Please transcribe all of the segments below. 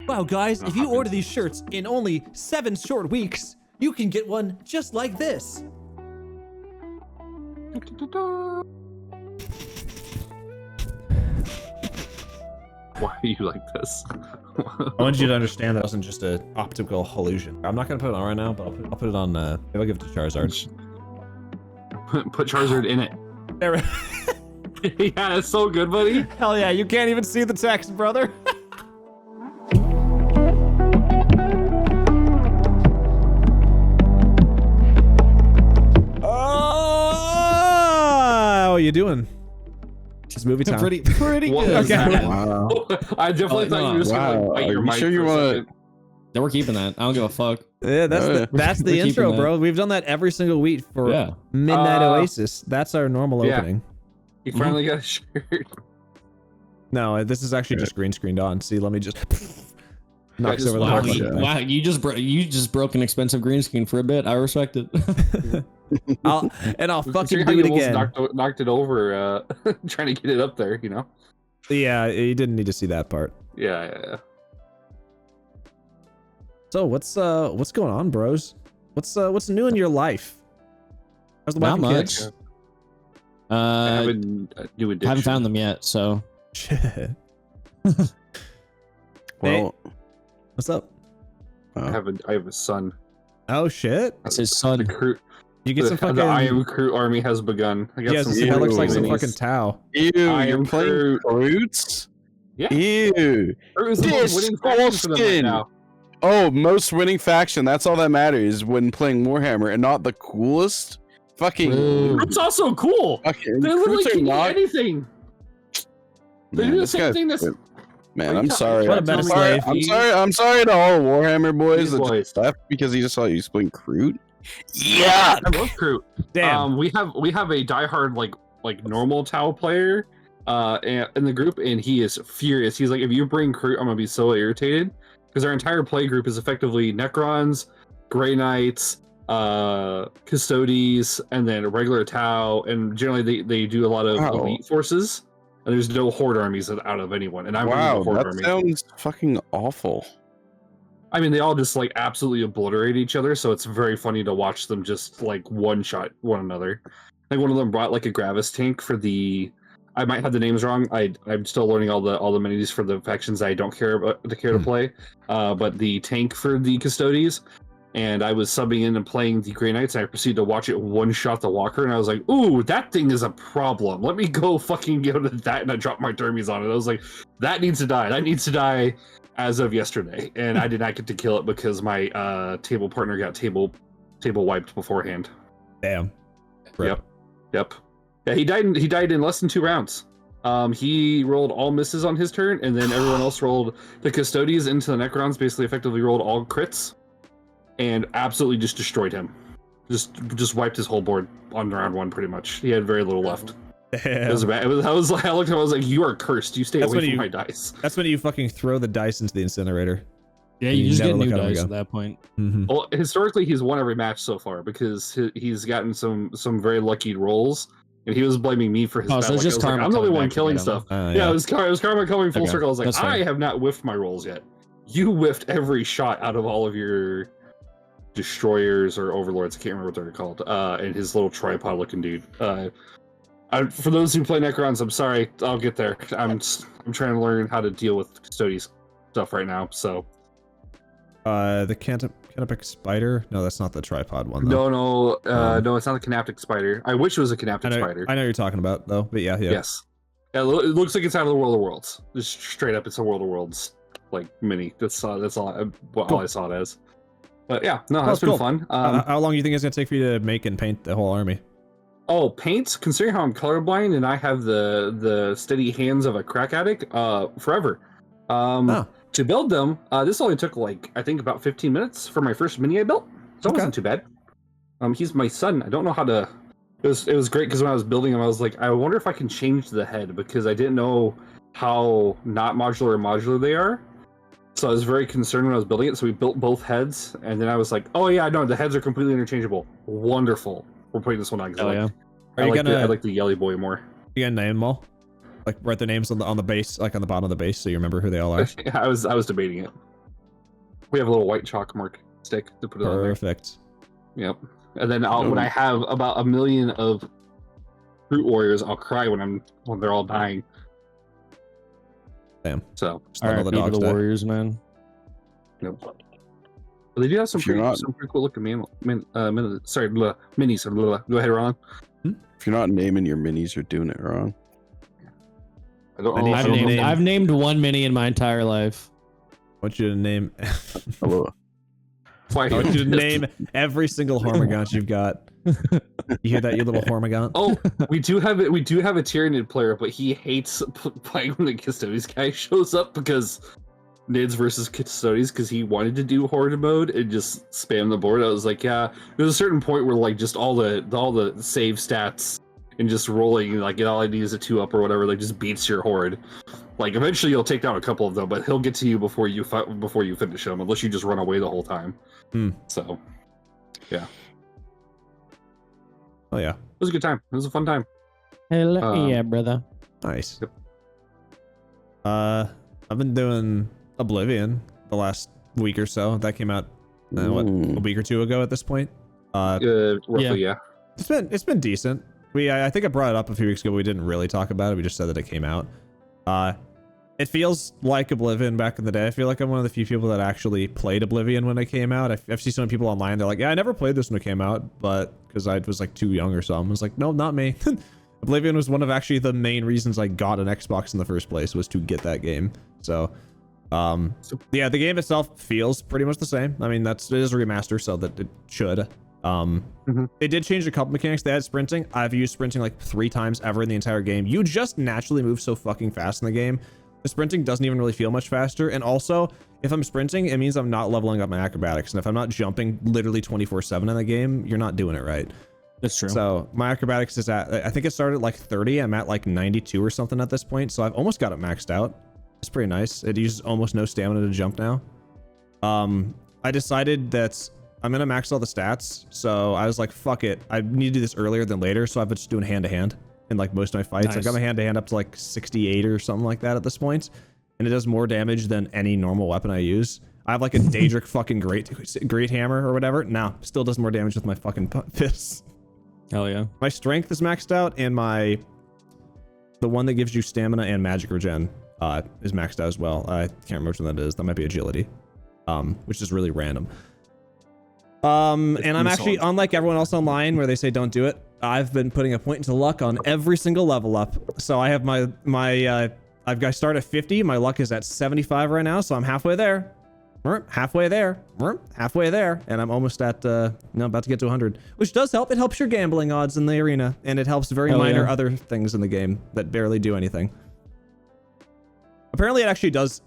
Wow, guys, if you order these shirts in only 7 short weeks, you can get one just like this. Why are you like this? I want you to understand that wasn't just an optical illusion. I'm not gonna put it on right now, but I'll put it on. Maybe I'll give it to Charizard. Put Charizard in it. There. Yeah, it's so good, buddy. Hell yeah! You can't even see the text, brother. How are you doing? It's movie time. Pretty What good. was Okay. that? Wow. I definitely thought you were just gonna like, bite your mic sure you for a want second. Then we're keeping that. I don't give a fuck. Yeah, that's the We're intro, keeping that. bro. We've done that every single week for Yeah. Midnight Oasis. That's our normal yeah. opening. You finally got a shirt. No, this is actually just green screened on. See, let me just knocks just over the Wow, whole watched fucking it. thing. wow, you just broke an expensive green screen for a bit. I respect it. I'll fucking Considering how do you it almost again. knocked it over trying to get it up there, you know? Yeah, you didn't need to see that part. Yeah. So what's going on, bros? What's new in your life? How's the wife Not and much. kids? I Uh, haven't new addiction. haven't found them yet, so Shit. Well, What's up? I have a son. Oh shit! it's his The son. crew, You get some fucking. the I am crew army has begun. I got Yeah, some. that looks like some minis. fucking Tau. ew, I you're am playing fruits? Yeah. Ew. Crew is the most winning faction for them right Disgusting. now. Oh, most winning faction. That's all that matters when playing Warhammer, and not the coolest. Fucking. Boo. It's also cool. Fucking They literally fruits are can do not. anything. They Man, do the this same guy's- thing that's. Man, What I'm are sorry. What a I'm meta sorry. slave. I'm sorry to all Warhammer boys These that boys. just left because he just saw you playing Kroot. Yeah. I love crew. Damn. We have a diehard like normal Tau player in the group, and he is furious. He's like, if you bring crew, I'm gonna be so irritated because our entire play group is effectively Necrons, Grey Knights, Custodes, and then a regular Tau, and generally they do a lot of Wow. elite forces. And there's no horde armies out of anyone, and I'm Wow, the horde that army. sounds fucking awful. I mean, they all just like absolutely obliterate each other, so it's very funny to watch them just like one shot one another. Like one of them brought like a Gravis tank for the. I might have the names wrong. I'm still learning all the minis for the factions I don't care to play. But the tank for the Custodes, and I was subbing in and playing the Grey Knights, and I proceeded to watch it one shot the Walker, and I was like, ooh, that thing is a problem. Let me go fucking go to that, and I dropped my dermies on it. I was like, that needs to die. That needs to die as of yesterday, and I did not get to kill it because my table partner got table wiped beforehand. Damn. Yep. Yeah, he died in less than 2 rounds. He rolled all misses on his turn, and then everyone else rolled the Custodes into the Necrons, basically effectively rolled all crits, and absolutely just destroyed him. Just wiped his whole board on round 1, pretty much. He had very little left. It Damn. was bad. I looked at him, I was like, you are cursed. You stay That's away when from you- my dice. That's when you fucking throw the dice into the incinerator. Yeah, You you just never get new look at him dice again. at that point. Mm-hmm. Well, historically, he's won every match so far because he's gotten some very lucky rolls, and he was blaming me for his Oh, bad so it's luck. I just was like, karma I'm the only coming one back killing to get him. stuff. Yeah, it was karma coming full Okay, circle. I was like, that's fair. I have not whiffed my rolls yet. You whiffed every shot out of all of your destroyers or overlords. I can't remember what they're called. And his little tripod looking dude. For those who play Necrons, I'm sorry. I'll get there. I'm trying to learn how to deal with Custodes stuff right now. So The Canopic Spider? No, that's not the tripod one, though. no, it's not the Canaptic Spider. I wish it was a Canaptic Spider. I know you're talking about, though, but yeah. Yes. Yeah, it looks like it's out of the World of Worlds. Just straight up, it's a World of Worlds like mini. That's all. All I saw it as. But yeah, no, that's been cool. fun. How long do you think it's gonna take for you to make and paint the whole army? Oh, paint. Considering how I'm colorblind and I have the steady hands of a crack addict, forever. To build them, this only took like I think about 15 minutes for my first mini I built. So it wasn't too bad. He's my son. I don't know how to. It was great because when I was building him, I was like, I wonder if I can change the head because I didn't know how not modular or modular they are. So I was very concerned when I was building it. So we built both heads, and then I was like, oh yeah, no, the heads are completely interchangeable. Wonderful. We're putting this one on. Oh, yeah. Are you I like the Yelly Boy more. You gonna name them all? Like write their names on the base, like on the bottom of the base, so you remember who they all are. I was debating it. We have a little white chalk mark stick to put it on there. Perfect. Yep. And then when I have about 1 million of fruit warriors, I'll cry when they're all dying. Damn. So Just All let right, all the the dogs die. Warriors, man. yep. But they do have some If you're pretty cool looking minis. Go ahead, Ron. If you're not naming your minis, you're doing it wrong. I don't Mini- know. I I've don't named, know. one mini in my entire life. I want you to name. Hello. Why I want you to name every single Hormigaunt you've got. You hear that, you little Hormigaunt? Oh, we do have it. We do have a Tyranid player, but he hates playing when the Custodes guy shows up because Nids versus Custodes because he wanted to do Horde mode and just spam the board. I was like, yeah. There's a certain point where like just all the save stats and just rolling like all I need is a 2-up or whatever, like just beats your Horde. Like eventually you'll take down a couple of them, but he'll get to you before you finish them, unless you just run away the whole time. So, yeah. Oh yeah. It was a good time. It was a fun time. Hell yeah, brother. Nice. Yep. I've been doing Oblivion the last week or so. That came out a week or two ago at this point. Roughly, yeah. It's been decent. I think I brought it up a few weeks ago, but we didn't really talk about it. We just said that it came out. It feels like Oblivion back in the day. I feel like I'm one of the few people that actually played Oblivion when it came out. I've seen so many people online. They're like, yeah, I never played this when it came out, but because I was like too young or something. I was like, no, not me. Oblivion was one of actually the main reasons I got an Xbox in the first place, was to get that game. So, yeah, the game itself feels pretty much the same. I mean, it is a remaster, so that it should. They did change a couple mechanics. They had sprinting. I've used sprinting like 3 times ever in the entire game. You just naturally move so fucking fast in the game. The sprinting doesn't even really feel much faster. And also, if I'm sprinting, it means I'm not leveling up my acrobatics. And if I'm not jumping literally 24/7 in the game, you're not doing it right. That's true. So my acrobatics is at, I think it started at like 30. I'm at like 92 or something at this point. So I've almost got it maxed out. It's pretty nice. It uses almost no stamina to jump now. I decided that I'm gonna max all the stats. So I was like, fuck it. I need to do this earlier than later. So I've been just doing hand-to-hand in like most of my fights. Nice. I've got my hand-to-hand up to like 68 or something like that at this point. And it does more damage than any normal weapon I use. I have like a Daedric fucking great hammer or whatever. No, still does more damage with my fucking fists. Hell yeah. My strength is maxed out, and the one that gives you stamina and magic regen is maxed out as well. I can't remember which one that is. That might be agility, which is really random. And I'm actually, unlike everyone else online where they say don't do it, I've been putting a point into luck on every single level up. So I have I've got to start at 50. My luck is at 75 right now, so I'm halfway there. Halfway there. Halfway there. And I'm almost at, about to get to 100. Which does help. It helps your gambling odds in the arena. And it helps very minor other things in the game that barely do anything. Apparently it actually does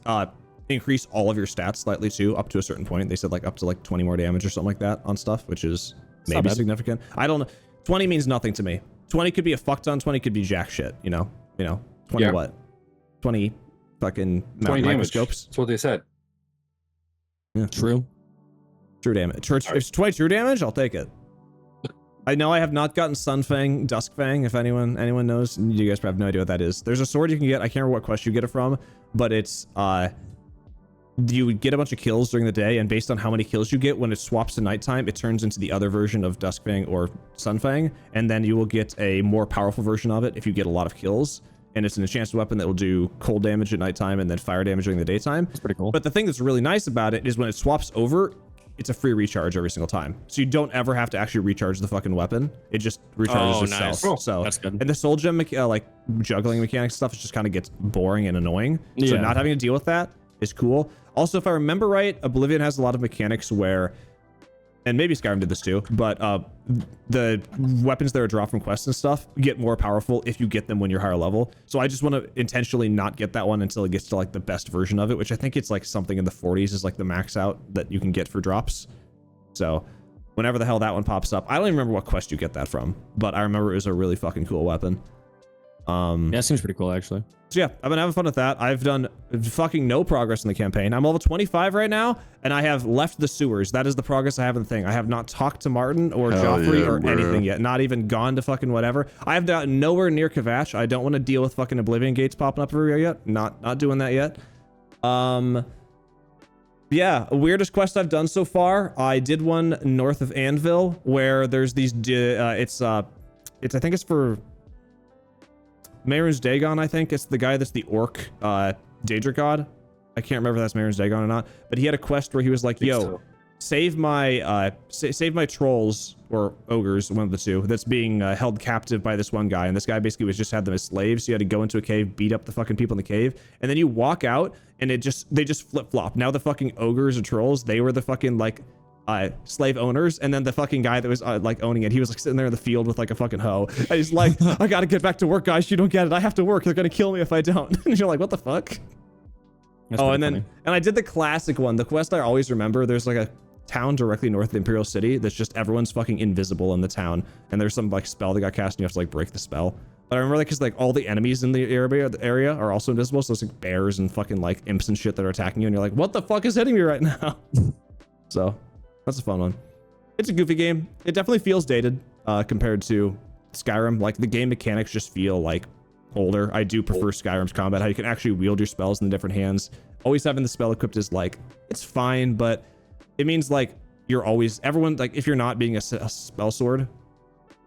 increase all of your stats slightly too, up to a certain point. They said like up to like 20 more damage or something like that on stuff, which is maybe significant. I don't know. 20 means nothing to me. 20 could be a fuck ton. 20 could be jack shit, you know? 20 what? 20 fucking 20 microscopes. That's what they said. Yeah. True damage. If it's 20 true damage, I'll take it. I know I have not gotten Sunfang, Duskfang, if anyone knows. You guys probably have no idea what that is. There's a sword you can get. I can't remember what quest you get it from, but it's you get a bunch of kills during the day, and based on how many kills you get, when it swaps to nighttime, it turns into the other version of Duskfang or Sunfang, and then you will get a more powerful version of it if you get a lot of kills. And it's an enchanted weapon that will do cold damage at nighttime and then fire damage during the daytime. That's pretty cool. But the thing that's really nice about it is when it swaps over, it's a free recharge every single time. So you don't ever have to actually recharge the fucking weapon. It just recharges itself. Nice. Oh, so that's good. And the soul gem, like juggling mechanics stuff, it just kind of gets boring and annoying. So not having to deal with that is cool. Also, if I remember right, Oblivion has a lot of mechanics where, and maybe Skyrim did this too, but the weapons that are dropped from quests and stuff get more powerful if you get them when you're higher level. So I just want to intentionally not get that one until it gets to like the best version of it, which I think it's like something in the 40s is like the max out that you can get for drops. So whenever the hell that one pops up, I don't even remember what quest you get that from, but I remember it was a really fucking cool weapon. Yeah, it seems pretty cool actually. So yeah, I've been having fun with that. I've done fucking no progress in the campaign. I'm level 25 right now, and I have left the sewers. That is the progress I have in the thing. I have not talked to Martin or Joffrey or anything yet. Not even gone to fucking whatever. I have gotten nowhere near Kvatch. I don't want to deal with fucking Oblivion gates popping up everywhere yet. Not doing that yet. Yeah, weirdest quest I've done so far. I did one north of Anvil where there's these. It's I think it's for Mehrunes Dagon. I think it's the guy that's the orc Daedric god. I can't remember if that's Mehrunes Dagon or not. But he had a quest where he was like, "Yo, save my save my trolls or ogres, one of the two, that's being held captive by this one guy." And this guy basically had them as slaves. So you had to go into a cave, beat up the fucking people in the cave, and then you walk out, and they just flip flop. Now the fucking ogres or trolls, they were the fucking like slave owners, and then the fucking guy that was like owning it, he was like sitting there in the field with like a fucking hoe. And he's like, "I gotta get back to work, guys. You don't get it. I have to work. They're gonna kill me if I don't." And you're like, "What the fuck?" That's and funny. I did the classic one. The quest I always remember. There's like a town directly north of the Imperial City that's just everyone's fucking invisible in the town, and there's some like spell that got cast and you have to like break the spell. But I remember like because like all the enemies in the area are also invisible, so it's like bears and fucking like imps and shit that are attacking you, and you're like, what the fuck is hitting me right now? So that's a fun one. It's a goofy game. It definitely feels dated compared to Skyrim. Like the game mechanics just feel like older. I do prefer Skyrim's combat, how you can actually wield your spells in the different hands. Always having the spell equipped is like, it's fine, but it means like everyone, like if you're not being a spell sword,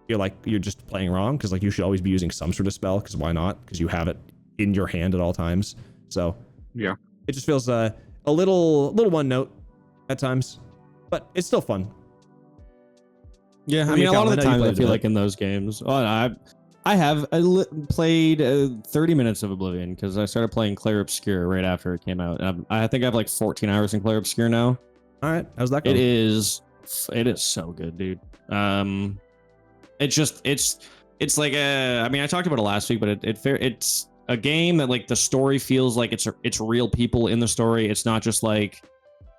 you're just playing wrong, because like you should always be using some sort of spell, because why not? Because you have it in your hand at all times. So yeah, it just feels a little one note at times, but it's still fun. Yeah, I mean, a lot of the time I feel like in those games, I have played 30 minutes of Oblivion, because I started playing Clair Obscur right after it came out. And I think I have like 14 hours in Clair Obscur now. All right, how's that going? It is so good, dude. It's like I mean, I talked about it last week, but it's a game that like the story feels like it's real people in the story. It's not just like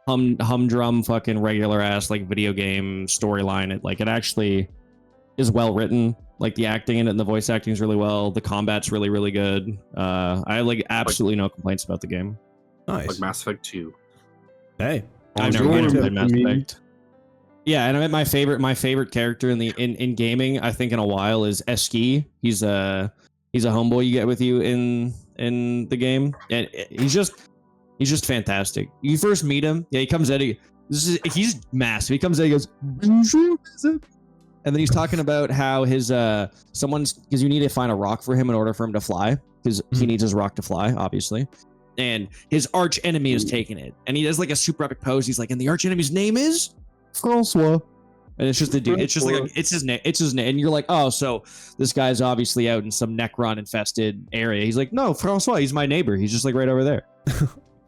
humdrum fucking regular ass like video game storyline. It actually is well written. Like the acting in it and the voice acting is really well. The combat's really, really good. I have like absolutely no complaints about the game. Nice. Like Mass Effect 2. Hey, I've never played Mass Effect. Yeah, and I mean, my favorite character in gaming, I think in a while, is Eski. He's a homeboy you get with you in the game, and he's just fantastic. You first meet him, yeah, he comes in, he's massive. He comes in, he goes, "Bonjour," and then he's talking about how his because you need to find a rock for him in order for him to fly, because he needs his rock to fly, obviously. And his arch enemy is taking it, and he does like a super epic pose. He's like, and the arch enemy's name is Francois, and it's just the dude. It's just like it's his name. It's his name, and you're like, oh, so this guy's obviously out in some Necron infested area. He's like, no, Francois, he's my neighbor. He's just like right over there.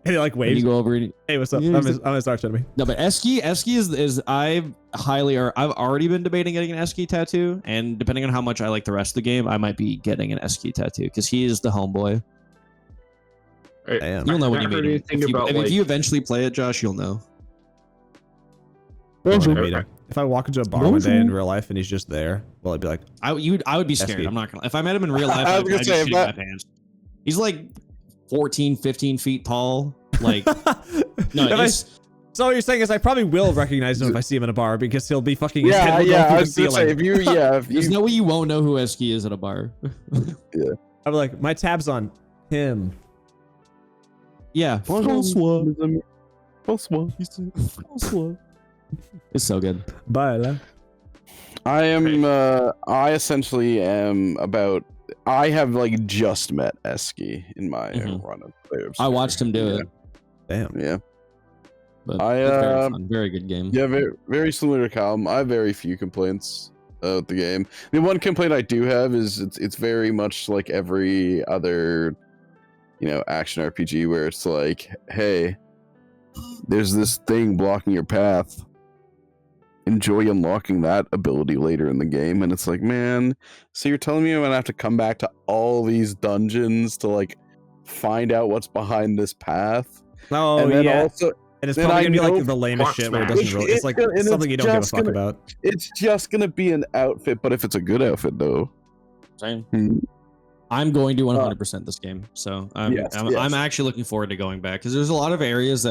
And he like waves. And you go over and hey, what's up? I'm his arch enemy. No, but Eski is I've already been debating getting an Eski tattoo, and depending on how much I like the rest of the game, I might be getting an Eski tattoo, because he is the homeboy. Damn. You'll know when you meet him. If you eventually play it, Josh, you'll know. If I walk into a bar one day in real life and he's just there, well, I'd be like, I would be scared. I'm not gonna. If I met him in real life, I I'd was be gonna say, shitting my pants. He's like 14, 15 feet tall. Like, no, so what you're saying is I probably will recognize him if I see him in a bar, because he'll be fucking his head will go I through the was gonna ceiling. say, there's no way you won't know who Eski is at a bar. I'm like, my tab's on him. Yeah, Francois. It's so good. Bye. I essentially am about. I have like just met Eski in my run of players. I watched him do it. Damn. Yeah. But it's very fun. Very good game. Yeah, very, very similar to Calum. I have very few complaints about the game. The one complaint I do have is it's very much like every other, action RPG, where it's like, hey, there's this thing blocking your path. Enjoy unlocking that ability later in the game. And it's like, man, so you're telling me I'm gonna have to come back to all these dungeons to like find out what's behind this path? Oh, and then yeah. Also, and it's probably gonna be like the lamest shit where it doesn't really, it's like something you don't give a fuck about. It's just gonna be an outfit, but if it's a good outfit though. Same. I'm going to 100% this game. So I'm actually looking forward to going back, because there's a lot of areas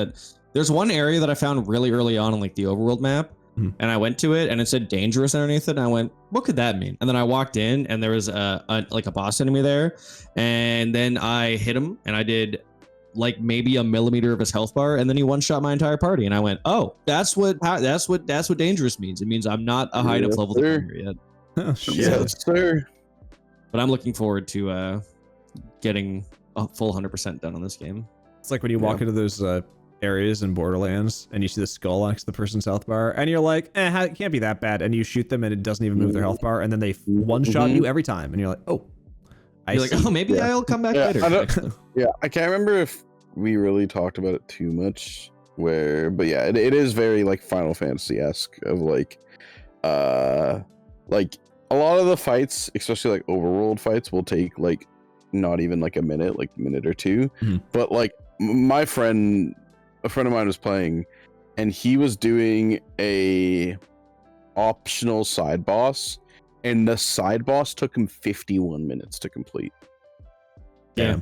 there's one area that I found really early on in like the overworld map. And I went to it and it said dangerous underneath it, and I went, what could that mean? And then I walked in and there was a boss enemy there, and then I hit him and I did like maybe a millimeter of his health bar, and then he one-shot my entire party. And I went, oh, that's what dangerous means. It means I'm not a high enough level defender yet. Oh, shit. Yes, sir. But I'm looking forward to getting a full 100% done on this game. It's like when you walk into those areas in Borderlands and you see the skull next to the person's health bar, and you're like, it can't be that bad. And you shoot them and it doesn't even move their health bar, and then they one-shot you every time. And you're like, oh. You're like, oh, maybe I'll come back later. I can't remember if we really talked about it too much. But yeah, it is very like Final Fantasy-esque of like a lot of the fights, especially like overworld fights, will take like not even like a minute or two. But like a friend of mine was playing, and he was doing a optional side boss, and the side boss took him 51 minutes to complete. Yeah.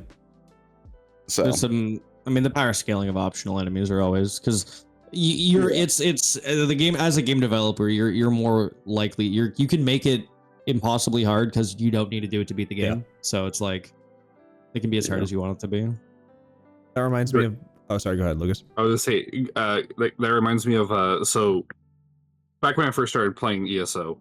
So there's some, I mean, the power scaling of optional enemies are always, because it's the game, as a game developer, you're more likely, you can make it impossibly hard because you don't need to do it to beat the game. So it's like it can be as hard as you want it to be. That reminds me of, oh, sorry, go ahead, Lucas. I was gonna say, that reminds me of so back when I first started playing ESO,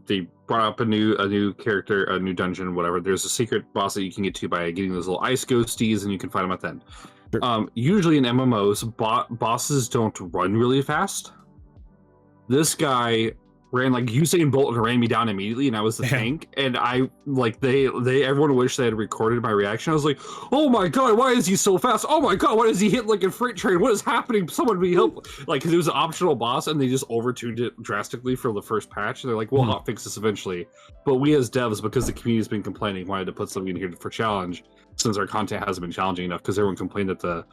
they brought up a new character, a new dungeon, whatever. There's a secret boss that you can get to by getting those little ice ghosties, and you can fight them at the end. Sure. Usually in MMOs, bosses don't run really fast. This guy ran like Usain Bolt and ran me down immediately, and I was the tank. And I like everyone wished they had recorded my reaction. I was like, oh my god, why is he so fast? Oh my god, why does he hit like a freight train? What is happening? Someone be help! Like, because it was an optional boss, and they just overtuned it drastically for the first patch. And they're like, we'll hotfix this eventually. But we as devs, because the community's been complaining, wanted to put something in here for challenge, since our content hasn't been challenging enough, because everyone complained that the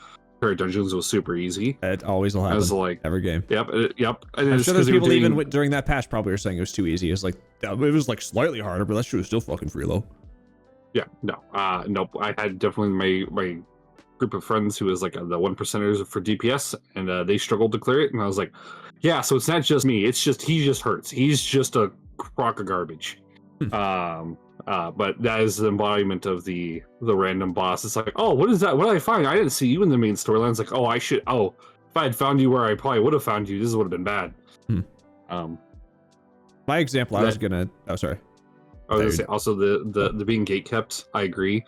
current dungeons was super easy. It always will happen. I was like, every game. Yep. And I'm sure there's people even during that patch probably were saying it was too easy. It was like, it was like slightly harder, but that shit was still fucking free low. Yeah, no, nope. I had definitely my group of friends who was like the 1%ers for DPS, and they struggled to clear it. And I was like, yeah, so it's not just me. It's just he just hurts. He's just a crock of garbage. But that is the embodiment of the random boss. It's like, oh, what is that? What did I find? I didn't see you in the main storyline. It's like, oh, if I had found you where I probably would have found you, this would have been bad. My example, I was gonna say also the being gate kept. I agree.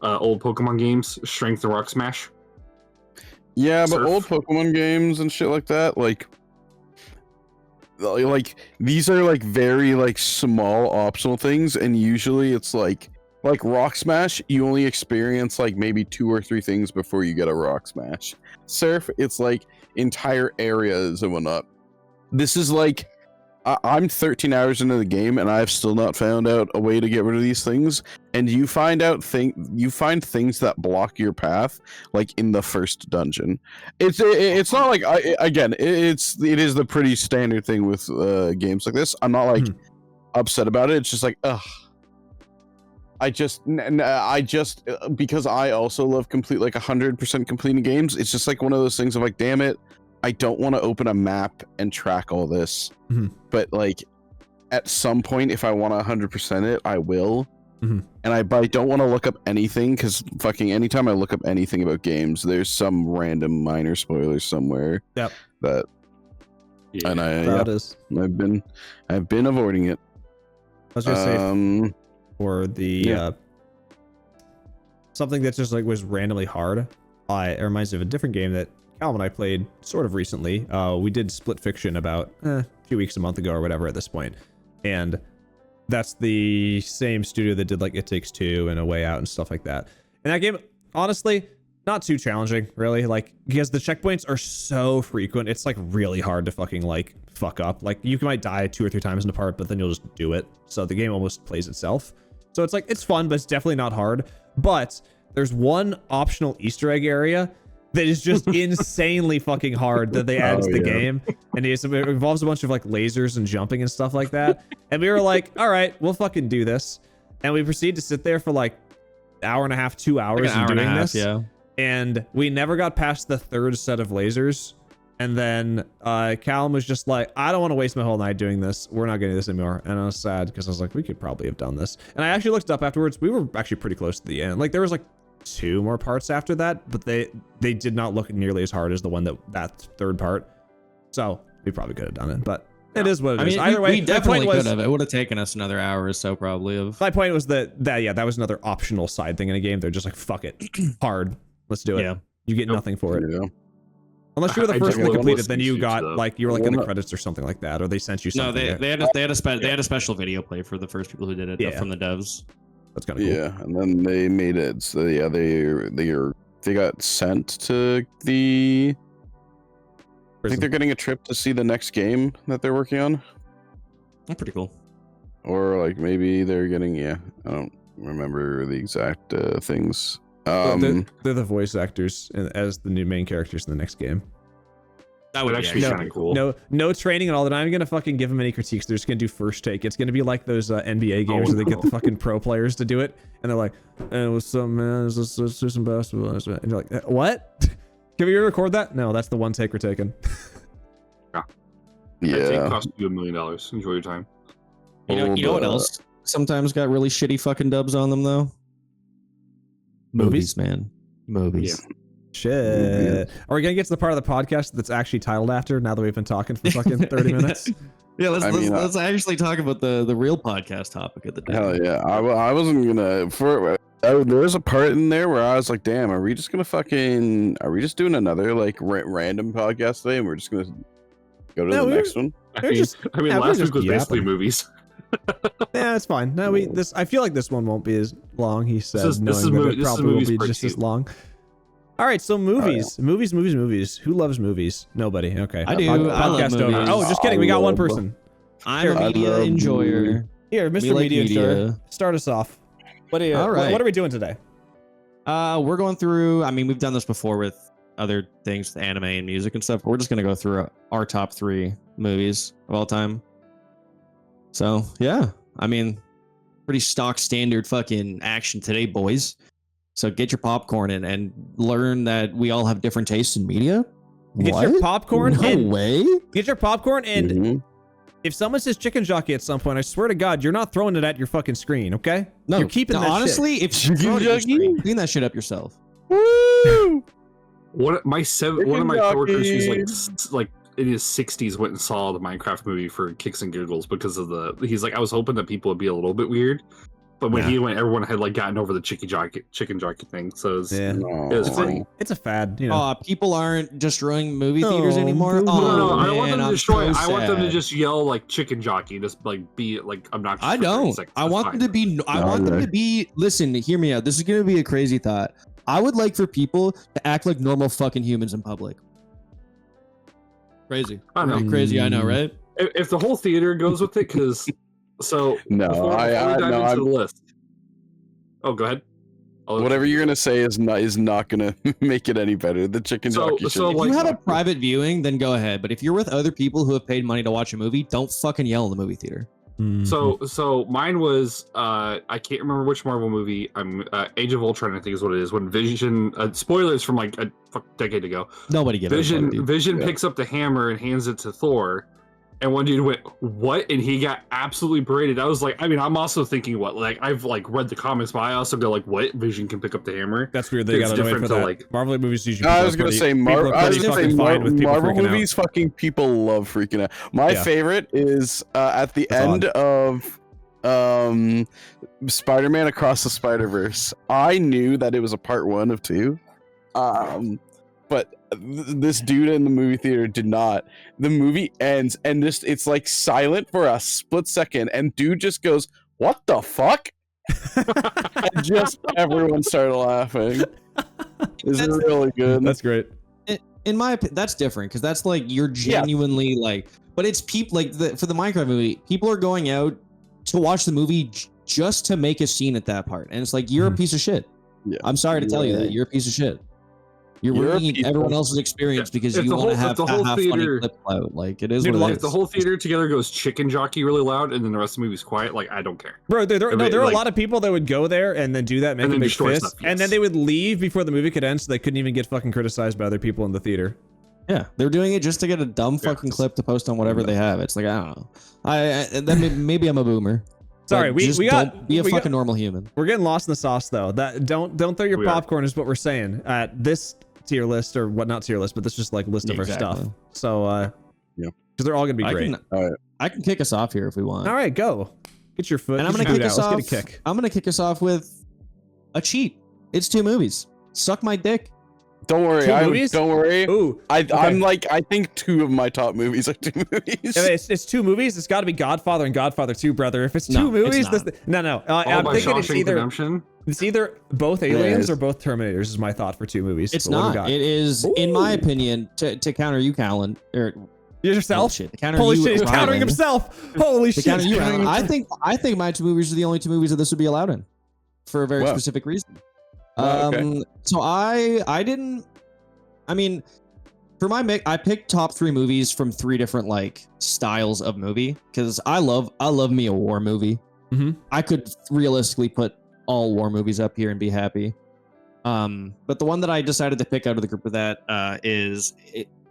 Old Pokemon games, Strength and Rock Smash. Yeah, Surf. but old Pokemon games and shit like that, like these are like very like small optional things, and usually it's like Rock Smash, you only experience like maybe 2 or 3 things before you get a Rock Smash. Surf, it's like entire areas and whatnot. This is like I'm 13 hours into the game, and I've still not found out a way to get rid of these things. And you find things that block your path, like in the first dungeon. It's not like it is the pretty standard thing with games like this. I'm not like upset about it. It's just like, ugh. I just because I also love complete like 100% completing games. It's just like one of those things of like, damn it, I don't want to open a map and track all this. But like at some point, if I want to 100% it, I will. And I don't want to look up anything, because fucking anytime I look up anything about games, there's some random minor spoilers somewhere. Yep. That. Yeah. And I've been avoiding it. I was gonna say for the something that just like was randomly hard. It reminds me of a different game that Cal and I played sort of recently. We did Split Fiction about a month ago or whatever at this point. And that's the same studio that did like It Takes Two and A Way Out and stuff like that. And that game, honestly, not too challenging, really. Like, because the checkpoints are so frequent, it's like really hard to fucking like fuck up. Like, you might die 2 or 3 times in a part, but then you'll just do it. So the game almost plays itself. So it's like, it's fun, but it's definitely not hard. But there's one optional Easter egg area that is just insanely fucking hard that they add to the game. And it involves a bunch of like lasers and jumping and stuff like that. And we were like, all right, we'll fucking do this. And we proceed to sit there for like an hour and a half, 2 hours like doing this. Yeah. And we never got past the 3rd set of lasers. And then Callum was just like, I don't want to waste my whole night doing this. We're not getting this anymore. And I was sad because I was like, we could probably have done this. And I actually looked up afterwards. We were actually pretty close to the end. Like there was like 2 more parts after that, but they did not look nearly as hard as the one that third part. So we probably could have done it, but it is what it is. Either way, we definitely could have. It would have taken us another hour or so, probably. My point was that was another optional side thing in a game. They're just like, fuck it, hard, let's do it. Yeah. You get nothing for it. Yeah. Unless you were the I first one to just complete love it, then you those got though. like you were like in the credits or something like that, or they sent you No, something. they had a special video play for the first people who did it from the devs. That's kind of cool. Yeah, and then they made it. So yeah, they got sent to the. I think they're getting a trip to see the next game that they're working on, That's pretty cool. or like maybe they're getting. Yeah, I don't remember the exact things. They're the voice actors as the new main characters in the next game. That would actually be actually kind of cool. No training and all that. I'm gonna fucking give them any critiques. They're just gonna do first take. It's gonna be like those NBA games where they get the fucking pro players to do it, and they're like, "Hey, what's up, man? Let's do some basketball." And you're like, "What? Can we record that?" No, that's the one take we're taking. That take Yeah, cost you $1 million. Enjoy your time. You know what else sometimes got really shitty fucking dubs on them though? Movies? Man. Movies. Shit. Are we gonna get to the part of the podcast that's actually titled after? Now that we've been talking for fucking 30 minutes. Yeah, let's I actually talk about the real podcast topic of the day. hell yeah. I wasn't gonna there was a part in there where I was like, damn, are we just doing another like random podcast today, and we're just gonna go to the next one? We're just- I mean, yeah, we're last just week was basically yapping. movies. Yeah, it's fine. No, I feel like this one won't be as long. He said, This is knowing that it probably will movies be part just as 2. long. All right, so movies. Who loves movies? Nobody. Okay. I do. I love Podcast over. movies. Oh, just kidding. We got one person. I'm a media love enjoyer. Here, We Mr. like Media media. Enjoyer. Start us off. What All right. What are we doing today? We're going through. I mean, we've done this before with other things, with anime and music and stuff. But we're just gonna go through our top 3 movies of all time. So yeah, I mean, pretty stock standard fucking action today, boys. So get your popcorn and learn that we all have different tastes in media. Get What? your popcorn. No and, way. Get your popcorn, and Mhm. if someone says chicken jockey at some point, I swear to God, you're not throwing it at your fucking screen. Okay? No, You're keeping no, that honestly, shit. if you throw it at your screen, clean that shit up yourself. Woo! One of my Chicken coworkers who's jockey. like in his 60s went and saw the Minecraft movie for kicks and giggles because of he's like, I was hoping that people would be a little bit weird, but when he went, everyone had like gotten over the chicken jockey thing. So it was, Yeah. it was funny. It's a fad, you know. People aren't destroying movie theaters Oh, anymore. boo. No, I Oh, don't want them man, to I'm destroy. so I want them to sad. just yell like chicken jockey, just like be like obnoxious. I for 30 don't. seconds. I That's want fine. them to be. I No, want them okay. to be. Listen, hear me out. This is gonna be a crazy thought. I would like for people to act like normal fucking humans in public. Crazy. I know. Pretty crazy. I know, right? If the whole theater goes with it, because No, before we dive into I'm, the list. Oh, go ahead. whatever you're gonna say is not gonna make it any better. The chicken So- jockey. so, shit. If like- you have a private viewing, then go ahead. But if you're with other people who have paid money to watch a movie, don't fucking yell in the movie theater. So mine was I can't remember which Marvel movie. I'm Age of Ultron, I think is what it is. When Vision, spoilers from like a decade ago. Nobody gives a fuck, dude. Vision Yeah. picks up the hammer and hands it to Thor, and one dude went, "What?" and he got absolutely berated. I was like, I mean, I'm also thinking, what? Like I've like read the comments, but I also go like, "What? Vision can pick up the hammer?" That's weird. They It's got away different for to, that. like- Marvel movies usually. I people was are gonna pretty- say people are I was pretty gonna say fucking fine with people Marvel freaking out. movies. Fucking people love freaking out. My Yeah. favorite is at the That's end of Spider-Man Across the Spider-Verse. I knew that it was a part 1 of 2, but this dude in the movie theater did not. The movie ends and it's like silent for a split second, and dude just goes, "What the fuck?" And just everyone started laughing. This is really good. That's great. In my opinion, that's different because that's like you're genuinely like. But it's people like for the Minecraft movie, people are going out to watch the movie just to make a scene at that part, and it's like you're a piece of shit. Yeah. I'm sorry to tell you that you're a piece of shit. You're You're a ruining piece everyone of- else's experience because If you the want to whole- have if the a whole funny theater- clip out. Like it is Dude, what like, it If the is. whole theater together goes chicken jockey really loud, and then the rest of the movie's quiet, like I don't care. Bro, there are a like- lot of people that would go there and then do that, make And a then big destroy fist, stuff, and yes. then they would leave before the movie could end, so they couldn't even get fucking criticized by other people in the theater. Yeah, they're doing it just to get a dumb Yeah. fucking clip to post on whatever they have. It's like I don't know. Maybe I'm a boomer. Sorry, But we just got don't be a we fucking got, normal human. We're getting lost in the sauce though. That don't throw your We are. popcorn is what we're saying at this tier list, or what, not tier list, but this is just like list of our Exactly. stuff. So Yeah. because they're all gonna be great. I can kick us off here if we want. All right, go. Get your foot. And I'm get gonna your kick boot us out. off. Let's get a kick. I'm gonna kick us off with a cheat. It's 2 movies. Suck my dick. Don't worry. 2 movies? Don't worry. Ooh, I'm like, I think 2 of my top movies are 2 movies. if it's 2 movies. It's got to be Godfather and Godfather 2, brother. If it's 2 No, it's movies, not. no. Followed I'm by thinking Shawshank Redemption. it's either both Aliens Yes. or both Terminators. Is my thought for 2 movies. It's But what do we not. got? It is, in my Ooh. opinion, to counter you, Callan, or Yourself? shit, to counter Holy you, shit, he's Rylan. countering himself. Holy To shit. counter you, Rylan. I think my 2 movies are the only 2 movies that this would be allowed in, for a very Wow. specific reason. Oh, okay. So I didn't. I mean, for my I picked top 3 movies from 3 different like styles of movie, because I love me a war movie. Mhm. I could realistically put all war movies up here and be happy. But the one that I decided to pick out of the group of that is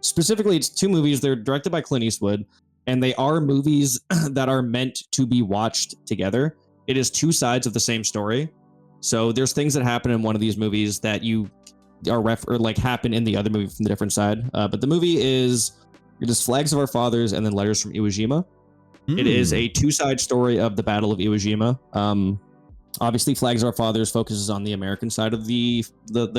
specifically, it's 2 movies. They're directed by Clint Eastwood, and they are movies that are meant to be watched together. It is 2 sides of the same story. So there's things that happen in one of these movies that you are happen in the other movie from the different side. But the movie is Flags of Our Fathers and then Letters from Iwo Jima. It is a 2-side story of the Battle of Iwo Jima. Obviously, Flags of Our Fathers focuses on the American side of the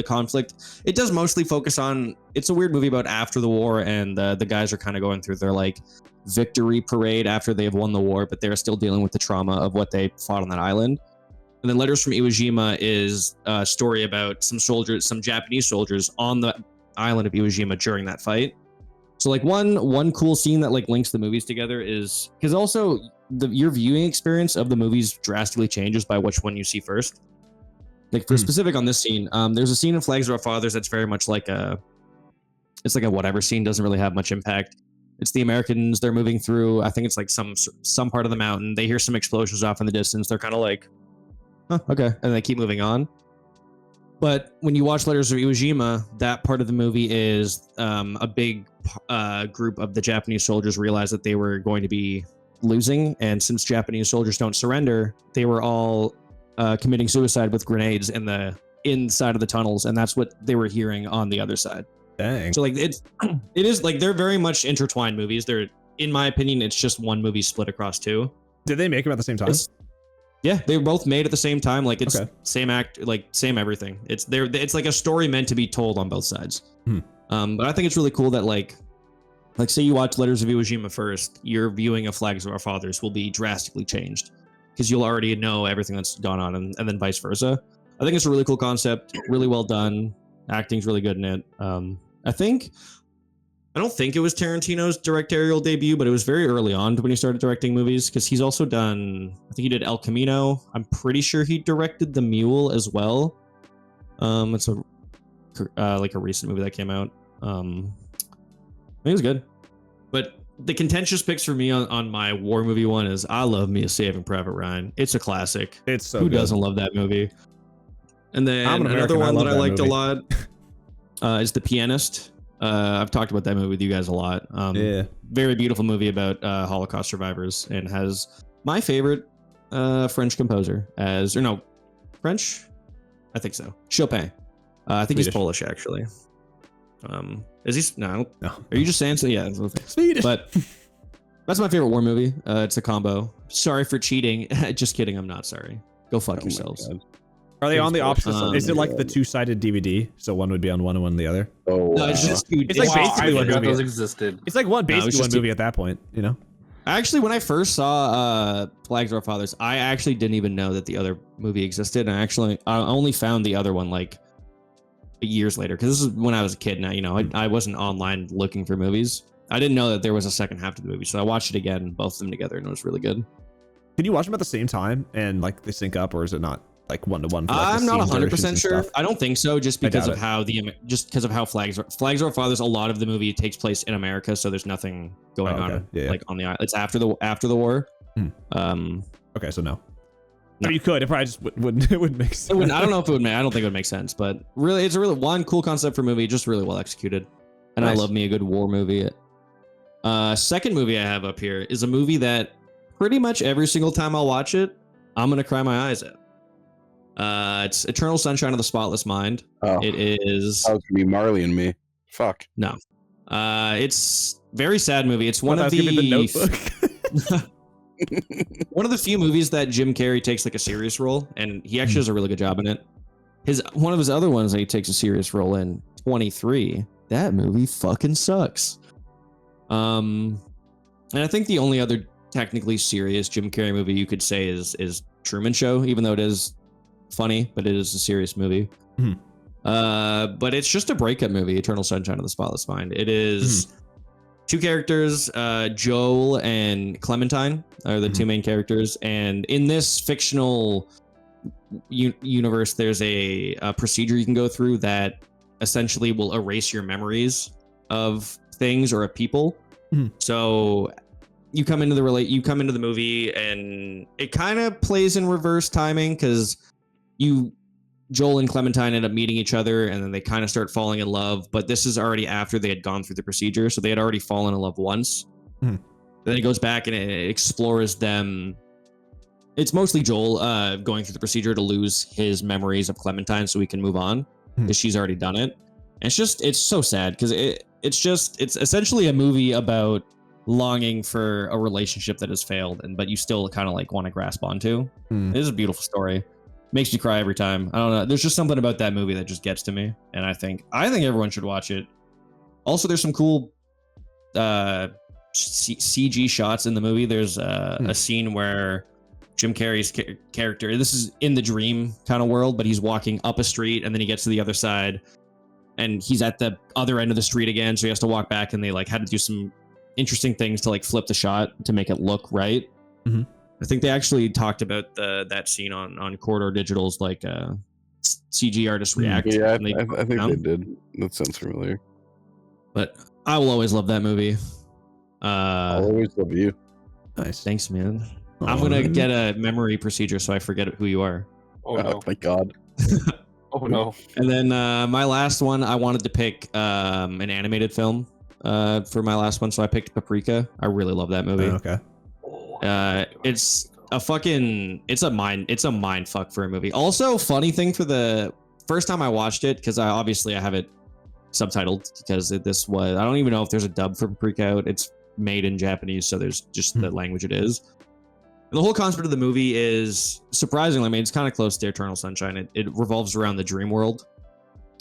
conflict. It does mostly focus on. It's a weird movie about after the war, and the guys are kind of going through their like victory parade after they've won the war, but they're still dealing with the trauma of what they fought on that island. And then Letters from Iwo Jima is a story about some Japanese soldiers on the island of Iwo Jima during that fight. So like one cool scene that like links the movies together is because also your viewing experience of the movies drastically changes by which one you see first. Like for specific on this scene, there's a scene in Flags of Our Fathers that's very much like it's like a whatever scene, doesn't really have much impact. It's the Americans, they're moving through, I think it's like some part of the mountain. They hear some explosions off in the distance. They're kind of like, oh, okay. And they keep moving on. But when you watch Letters of Iwo Jima, that part of the movie is a big group of the Japanese soldiers realized that they were going to be losing. And since Japanese soldiers don't surrender, they were all committing suicide with grenades in the inside of the tunnels. And that's what they were hearing on the other side. Dang. So like it is like they're very much intertwined movies. They're, in my opinion, it's just one movie split across 2. Did they make them at the same time? Yeah, they were both made at the same time. Like it's Okay. same act, like same everything. It's like a story meant to be told on both sides. But I think it's really cool that like say you watch Letters of Iwo Jima first, your viewing of Flags of Our Fathers will be drastically changed because you'll already know everything that's gone on, and then vice versa. I think it's a really cool concept, really well done. Acting's really good in it. I don't think it was Tarantino's directorial debut, but it was very early on when he started directing movies because he's also done, I think he did El Camino. I'm pretty sure he directed The Mule as well. It's like a recent movie that came out. It was good. But the contentious picks for me on my war movie one is I love me a Saving Private Ryan. It's a classic. It's so Who good. doesn't love that movie? And then I'm an another American. I one love that I that liked movie. a lot is The Pianist. I've talked about that movie with you guys a lot. Yeah. Very beautiful movie about Holocaust survivors, and has my favorite French composer French? I think so. Chopin. I think he's Swedish. Polish actually. Is he? No. No. Are you just saying so? Yeah. Swedish. But that's my favorite war movie. It's a combo. Sorry for cheating. Just kidding. I'm not sorry. Go fuck Oh my yourselves. God. Are they on the opposite side? Is it like yeah. the 2-sided DVD? So one would be on one and one on the other? Oh, No, it's wow. just dude. It's like Wow, basically I one forgot movie. those existed. It's like it's basically one just movie at that point, you know? Actually, when I first saw Flags of Our Fathers, I actually didn't even know that the other movie existed. And I only found the other one like years later, because this is when I was a kid. Now, I wasn't online looking for movies. I didn't know that there was a second half to the movie, so I watched it again, both of them together, and it was really good. Can you watch them at the same time and like they sync up, or is it not like 1-to-1? For, like, I'm the not scene durations 100% and sure. stuff? I don't think so, just I because doubt of it. how Flags of Our Fathers. A lot of the movie takes place in America, so there's nothing going Oh, okay. on Yeah, yeah. like on the island. It's after the war. Okay, so no. No. I mean, you could. It probably just wouldn't. It wouldn't make sense. I don't know if it would make. I don't think it would make sense, but really, it's a really one cool concept for a movie, just really well executed. And Nice. I love me a good war movie. Second movie I have up here is a movie that pretty much every single time I'll watch it, I'm gonna cry my eyes out. It's Eternal Sunshine of the Spotless Mind. Oh, It is that was gonna be Marley and Me. Fuck. no. It's very sad movie. It's one Well, of that was gonna be the Notebook. one of the few movies that Jim Carrey takes like a serious role, and he actually does a really good job in it. One of his other ones that he takes a serious role in, 23. That movie fucking sucks. And I think the only other technically serious Jim Carrey movie you could say is Truman Show, even though it is funny, but it is a serious movie. But it's just a breakup movie, Eternal Sunshine of the Spotless Mind. It is two characters, Joel and Clementine are the two main characters, and in this fictional universe, there's a procedure you can go through that essentially will erase your memories of things or of people. So you come into the movie, and it kind of plays in reverse timing because Joel and Clementine end up meeting each other, and then they kind of start falling in love. But this is already after they had gone through the procedure, so they had already fallen in love once. Then it goes back and it explores them. It's mostly Joel going through the procedure to lose his memories of Clementine so he can move on because she's already done it. And it's so sad because it's essentially a movie about longing for a relationship that has failed, but you still kind of like want to grasp onto. It is a beautiful story. Makes me cry every time. I don't know. There's just something about that movie that just gets to me, and I think everyone should watch it. Also, there's some cool CG shots in the movie. There's a scene where Jim Carrey's character, this is in the dream kind of world, but he's walking up a street, and then he gets to the other side, and he's at the other end of the street again, so he has to walk back, and they like had to do some interesting things to like flip the shot to make it look right. I think they actually talked about that scene on Corridor Digital's like CG artist react. Yeah, I think they did. That sounds familiar. But I will always love that movie. I'll always love you. Nice. Thanks, man. I'm gonna get a memory procedure so I forget who you are. Oh no! My God. Oh no! And then my last one, I wanted to pick an animated film for my last one, so I picked Paprika. I really love that movie. Okay. It's a mind fuck for a movie. Also, funny thing, for the first time I watched it, because I have it subtitled because I don't even know if there's a dub for Paprika out. It's made in Japanese, so there's just the language it is. And the whole concept of the movie is surprisingly, I mean, it's kind of close to Eternal Sunshine. It revolves around the dream world,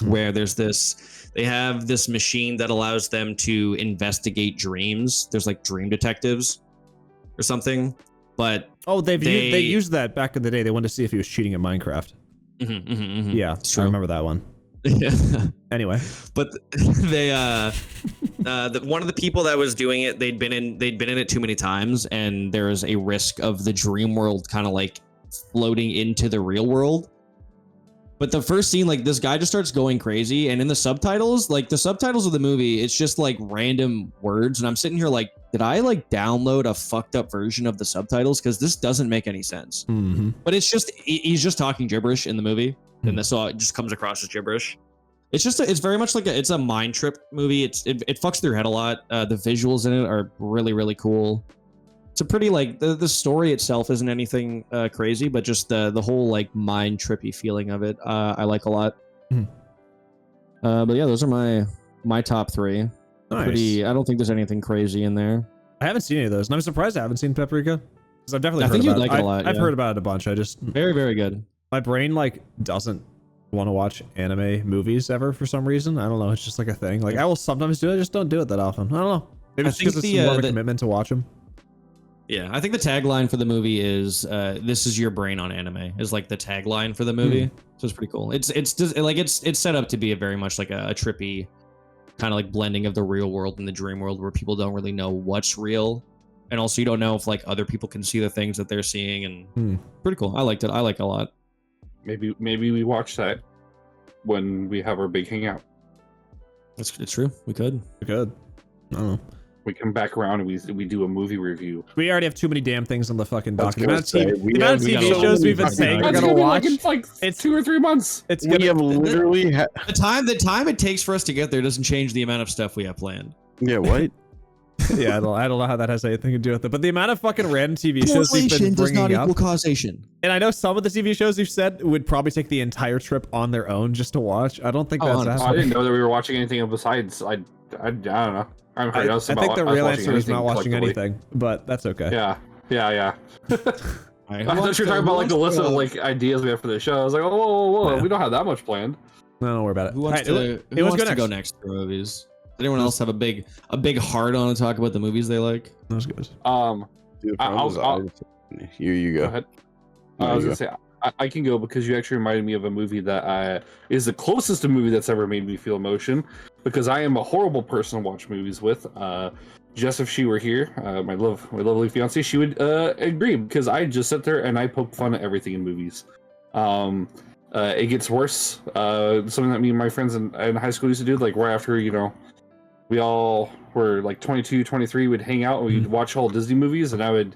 where they have this machine that allows them to investigate dreams. There's like dream detectives or something, but they used that back in the day. They wanted to see if he was cheating at Minecraft. Yeah, I remember that one. Anyway, but they one of the people that was doing it, they'd been in it too many times, and there is a risk of the dream world kind of like floating into the real world. But the first scene, like, this guy just starts going crazy, and in the subtitles of the movie, it's just like random words, and I'm sitting here like, did I like download a fucked up version of the subtitles? Because this doesn't make any sense. But it's just he's just talking gibberish in the movie, and so it just comes across as gibberish. It's very much like it's a mind trip movie. It fucks with your head a lot. The visuals in it are really, really cool. It's a pretty like the story itself isn't anything crazy, but just the whole like mind trippy feeling of it I like a lot. But yeah, those are my top three. Nice. I don't think there's anything crazy in there. I haven't seen any of those, and I'm surprised I haven't seen Paprika, because I've definitely I heard think you'd about like it a lot. I've Yeah. heard about it a bunch. I just Very, very good. my brain like doesn't want to watch anime movies ever for some reason. I don't know. It's just like a thing. Like I will sometimes do it, I just don't do it that often. I don't know. Maybe it's because it's more of a commitment to watch them. Yeah, I think the tagline for the movie is "This is your brain on anime" is like the tagline for the movie, so it's pretty cool. It's set up to be a very much like a trippy kind of like blending of the real world and the dream world, where people don't really know what's real, and also you don't know if like other people can see the things that they're seeing, and pretty cool. I liked it. I like it a lot. Maybe we watch that when we have our big hangout. It's true. We could. I don't know. We come back around and we do a movie review. We already have too many damn things on the fucking docket. The amount of TV shows we've been saying we're gonna watch. Like in like it's 2 or 3 months. We have literally the time it takes for us to get there doesn't change the amount of stuff we have planned. Yeah, what? Yeah, I don't know how that has anything to do with it. But the amount of fucking random TV shows we've been Correlation does not bringing equal up, causation. and I know some of the TV shows you've said would probably take the entire trip on their own just to watch. I don't think that's 100%. I happening. didn't know that we were watching anything besize. I don't know. I haven't heard else I about think the us real watching answer is not anything watching collectively. anything, but that's okay. Yeah. Right, I thought you were talking about like the list of like ideas we have for the show. I was like, oh, whoa, Yeah. we don't have that much planned. No, don't worry about it. Who wants All right, to, who wants go next for movies? Does anyone else have a big heart on to talk about the movies they like? That was good. Dude, the problem is you Go go. ahead. No, I was you gonna say I can go because you actually reminded me of a movie that is the closest to a movie that's ever made me feel emotion. Because I am a horrible person to watch movies with. Jess, if she were here, my lovely fiance, she would agree because I just sit there and I poke fun at everything in movies. It gets worse. Something that me and my friends in high school used to do, like right after we all were like 22, 23, we'd hang out and we'd watch all Disney movies, and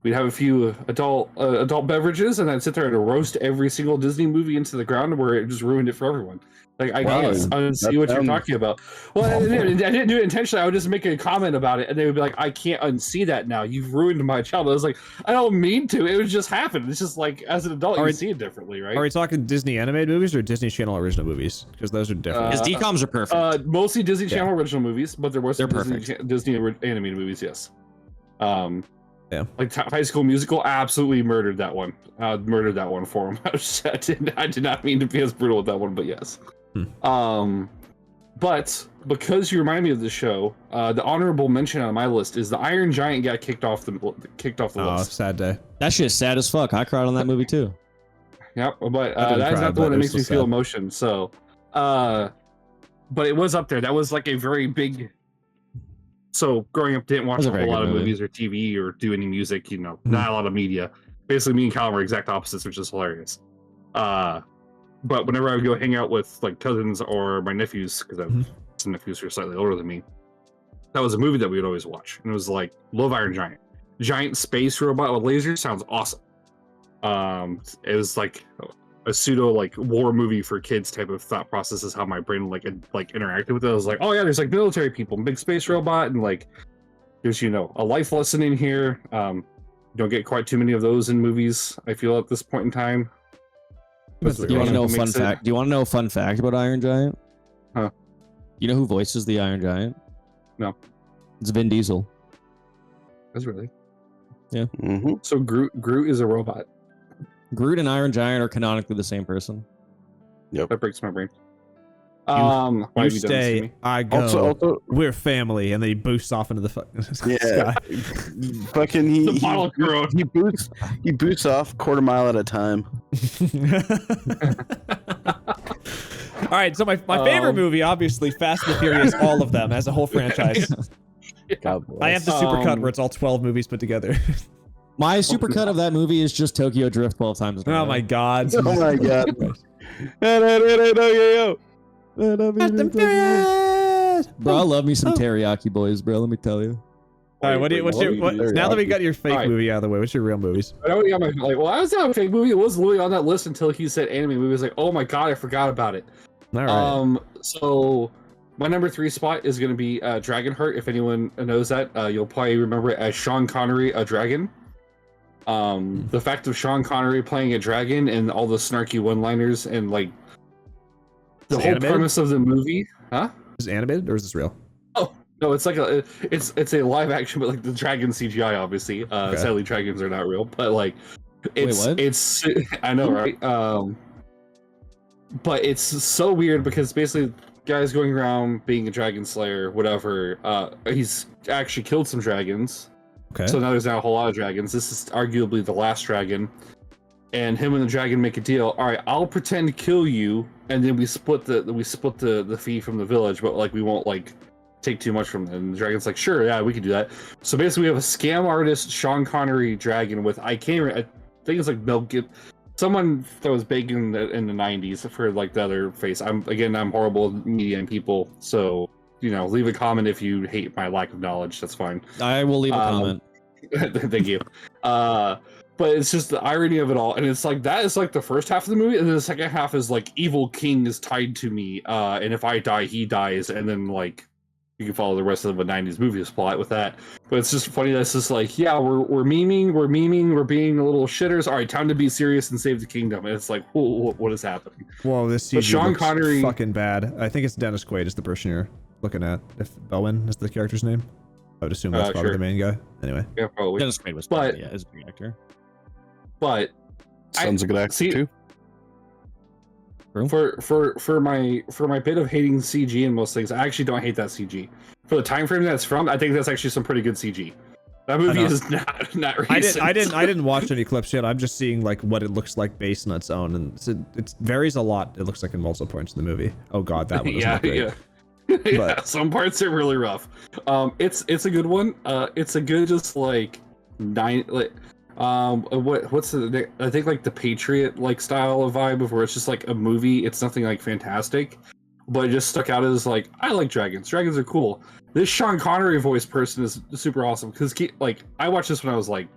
we'd have a few adult beverages, and I'd sit there and roast every single Disney movie into the ground where it just ruined it for everyone. Like I Wow, can't unsee what you're talking about. Well, I didn't do it intentionally. I would just make a comment about it, and they would be like, "I can't unsee that now. You've ruined my childhood." I was like, "I don't mean to. It would just happen. It's just like as an adult, you see it differently, right?" Are we talking Disney animated movies or Disney Channel original movies? Because those are different. His DComs are perfect. Mostly Disney Channel original movies, but there was They're some perfect. Disney animated movies. Yes. Yeah. Like High School Musical, absolutely murdered that one. Murdered that one for him. I did not mean to be as brutal with that one, but yes. But because you remind me of the show, the honorable mention on my list is the Iron Giant got kicked off the list. Sad day. That shit's sad as fuck. I cried on that movie too. Yep, but I didn't that is cry, not the but one that it was makes me still feel sad. emotion. So, but it was up there. That was like a very big. So growing up, didn't watch That's a a very whole lot good of movie. movies or TV or do any music. Not a lot of media. Basically, me and Kyle were exact opposites, which is hilarious. But whenever I would go hang out with like cousins or my nephews, because I have some nephews who are slightly older than me, that was a movie that we would always watch, and it was like Love Iron Giant space robot with lasers. Sounds awesome. It was like a pseudo like war movie for kids type of thought process is how my brain like interacted with it. I was like, oh yeah, there's like military people, big space robot, and like there's a life lesson in here. Don't get quite too many of those in movies, I feel, at this point in time. Do you want to know a fun fact? Do you want to know a fun fact about Iron Giant? Huh? You know who voices the Iron Giant? No. It's Vin Diesel. That's really. Mm-hmm. So Groot is a robot. Groot and Iron Giant are canonically the same person. That breaks my brain. You why have you done this to stay, me? I go. Also, We're family, and then he boosts off into the yeah, sky. fucking The bottle crew. he boots off quarter mile at a time. All right, so my favorite movie, obviously, Fast and the Furious, all of them as a whole franchise. God bless. I have the supercut where it's all 12 movies put together. My supercut of that movie is just Tokyo Drift 12 times. Oh my god. Oh my god. Fast and Furious! Bro, I love me some teriyaki boys, bro. Let me tell you. All right, now that we got your fake All right. movie out of the way, what's your real movies? I already got I was not a fake movie. It was literally on that list until he said anime movie. I was like, oh my god, I forgot about it. All right. So my number 3 spot is going to be Dragonheart. If anyone knows that, you'll probably remember it as Sean Connery, a dragon. The fact of Sean Connery playing a dragon and all the snarky one-liners and like the Is it whole animated? premise of the movie, huh? Is it animated or is this real? No, it's like it's a live action, but like the dragon CGI, obviously. Sadly, dragons are not real, but like what? it's I know, right? But it's so weird because basically guys going around being a dragon slayer, whatever. He's actually killed some dragons. Okay. So now there's not a whole lot of dragons. This is arguably the last dragon. And him and the dragon make a deal. All right, I'll pretend to kill you, and then we split the fee from the village, but like we won't like take too much from them. And the dragon's like, sure, yeah, we can do that. So basically, we have a scam artist, Sean Connery dragon with I think it's like Mel Gibson, someone that was big in the 90s for like the other face. I'm horrible with media and people, so leave a comment if you hate my lack of knowledge. That's fine. I will leave a comment. Thank you. But it's just the irony of it all, and it's like that is like the first half of the movie, and then the second half is like evil king is tied to me, and if I die, he dies, and then like you can follow the rest of the 90s movies plot with that. But it's just funny that it's just like, yeah, we're memeing, we're being a little shitters. All right, time to be serious and save the kingdom. And it's like, whoa, what is happening? Whoa, this CG Sean looks Connery fucking bad. I think it's Dennis Quaid is the person you're looking at. If Bowen is the character's name, I would assume that's probably sure. the main guy. Anyway, Yeah, probably. Dennis Quaid was, But- yeah, is a good actor. But Son's a good actor see- too. for my bit of hating CG and most things, I actually don't hate that CG. For the time frame that's from, I think that's actually some pretty good CG. That movie is not recent. I didn't watch any clips yet. I'm just seeing like what it looks like based on its own, and it varies a lot. It looks like in multiple points in the movie. Oh god, that one doesn't look great. Yeah, But- some parts are really rough. It's a good one. It's a good just like what's the, I think like the Patriot like style of vibe of where it's just like a movie. It's nothing like fantastic, but it just stuck out as like, I like dragons. Dragons are cool. This Sean Connery voice person is super awesome because like I watched this when I was like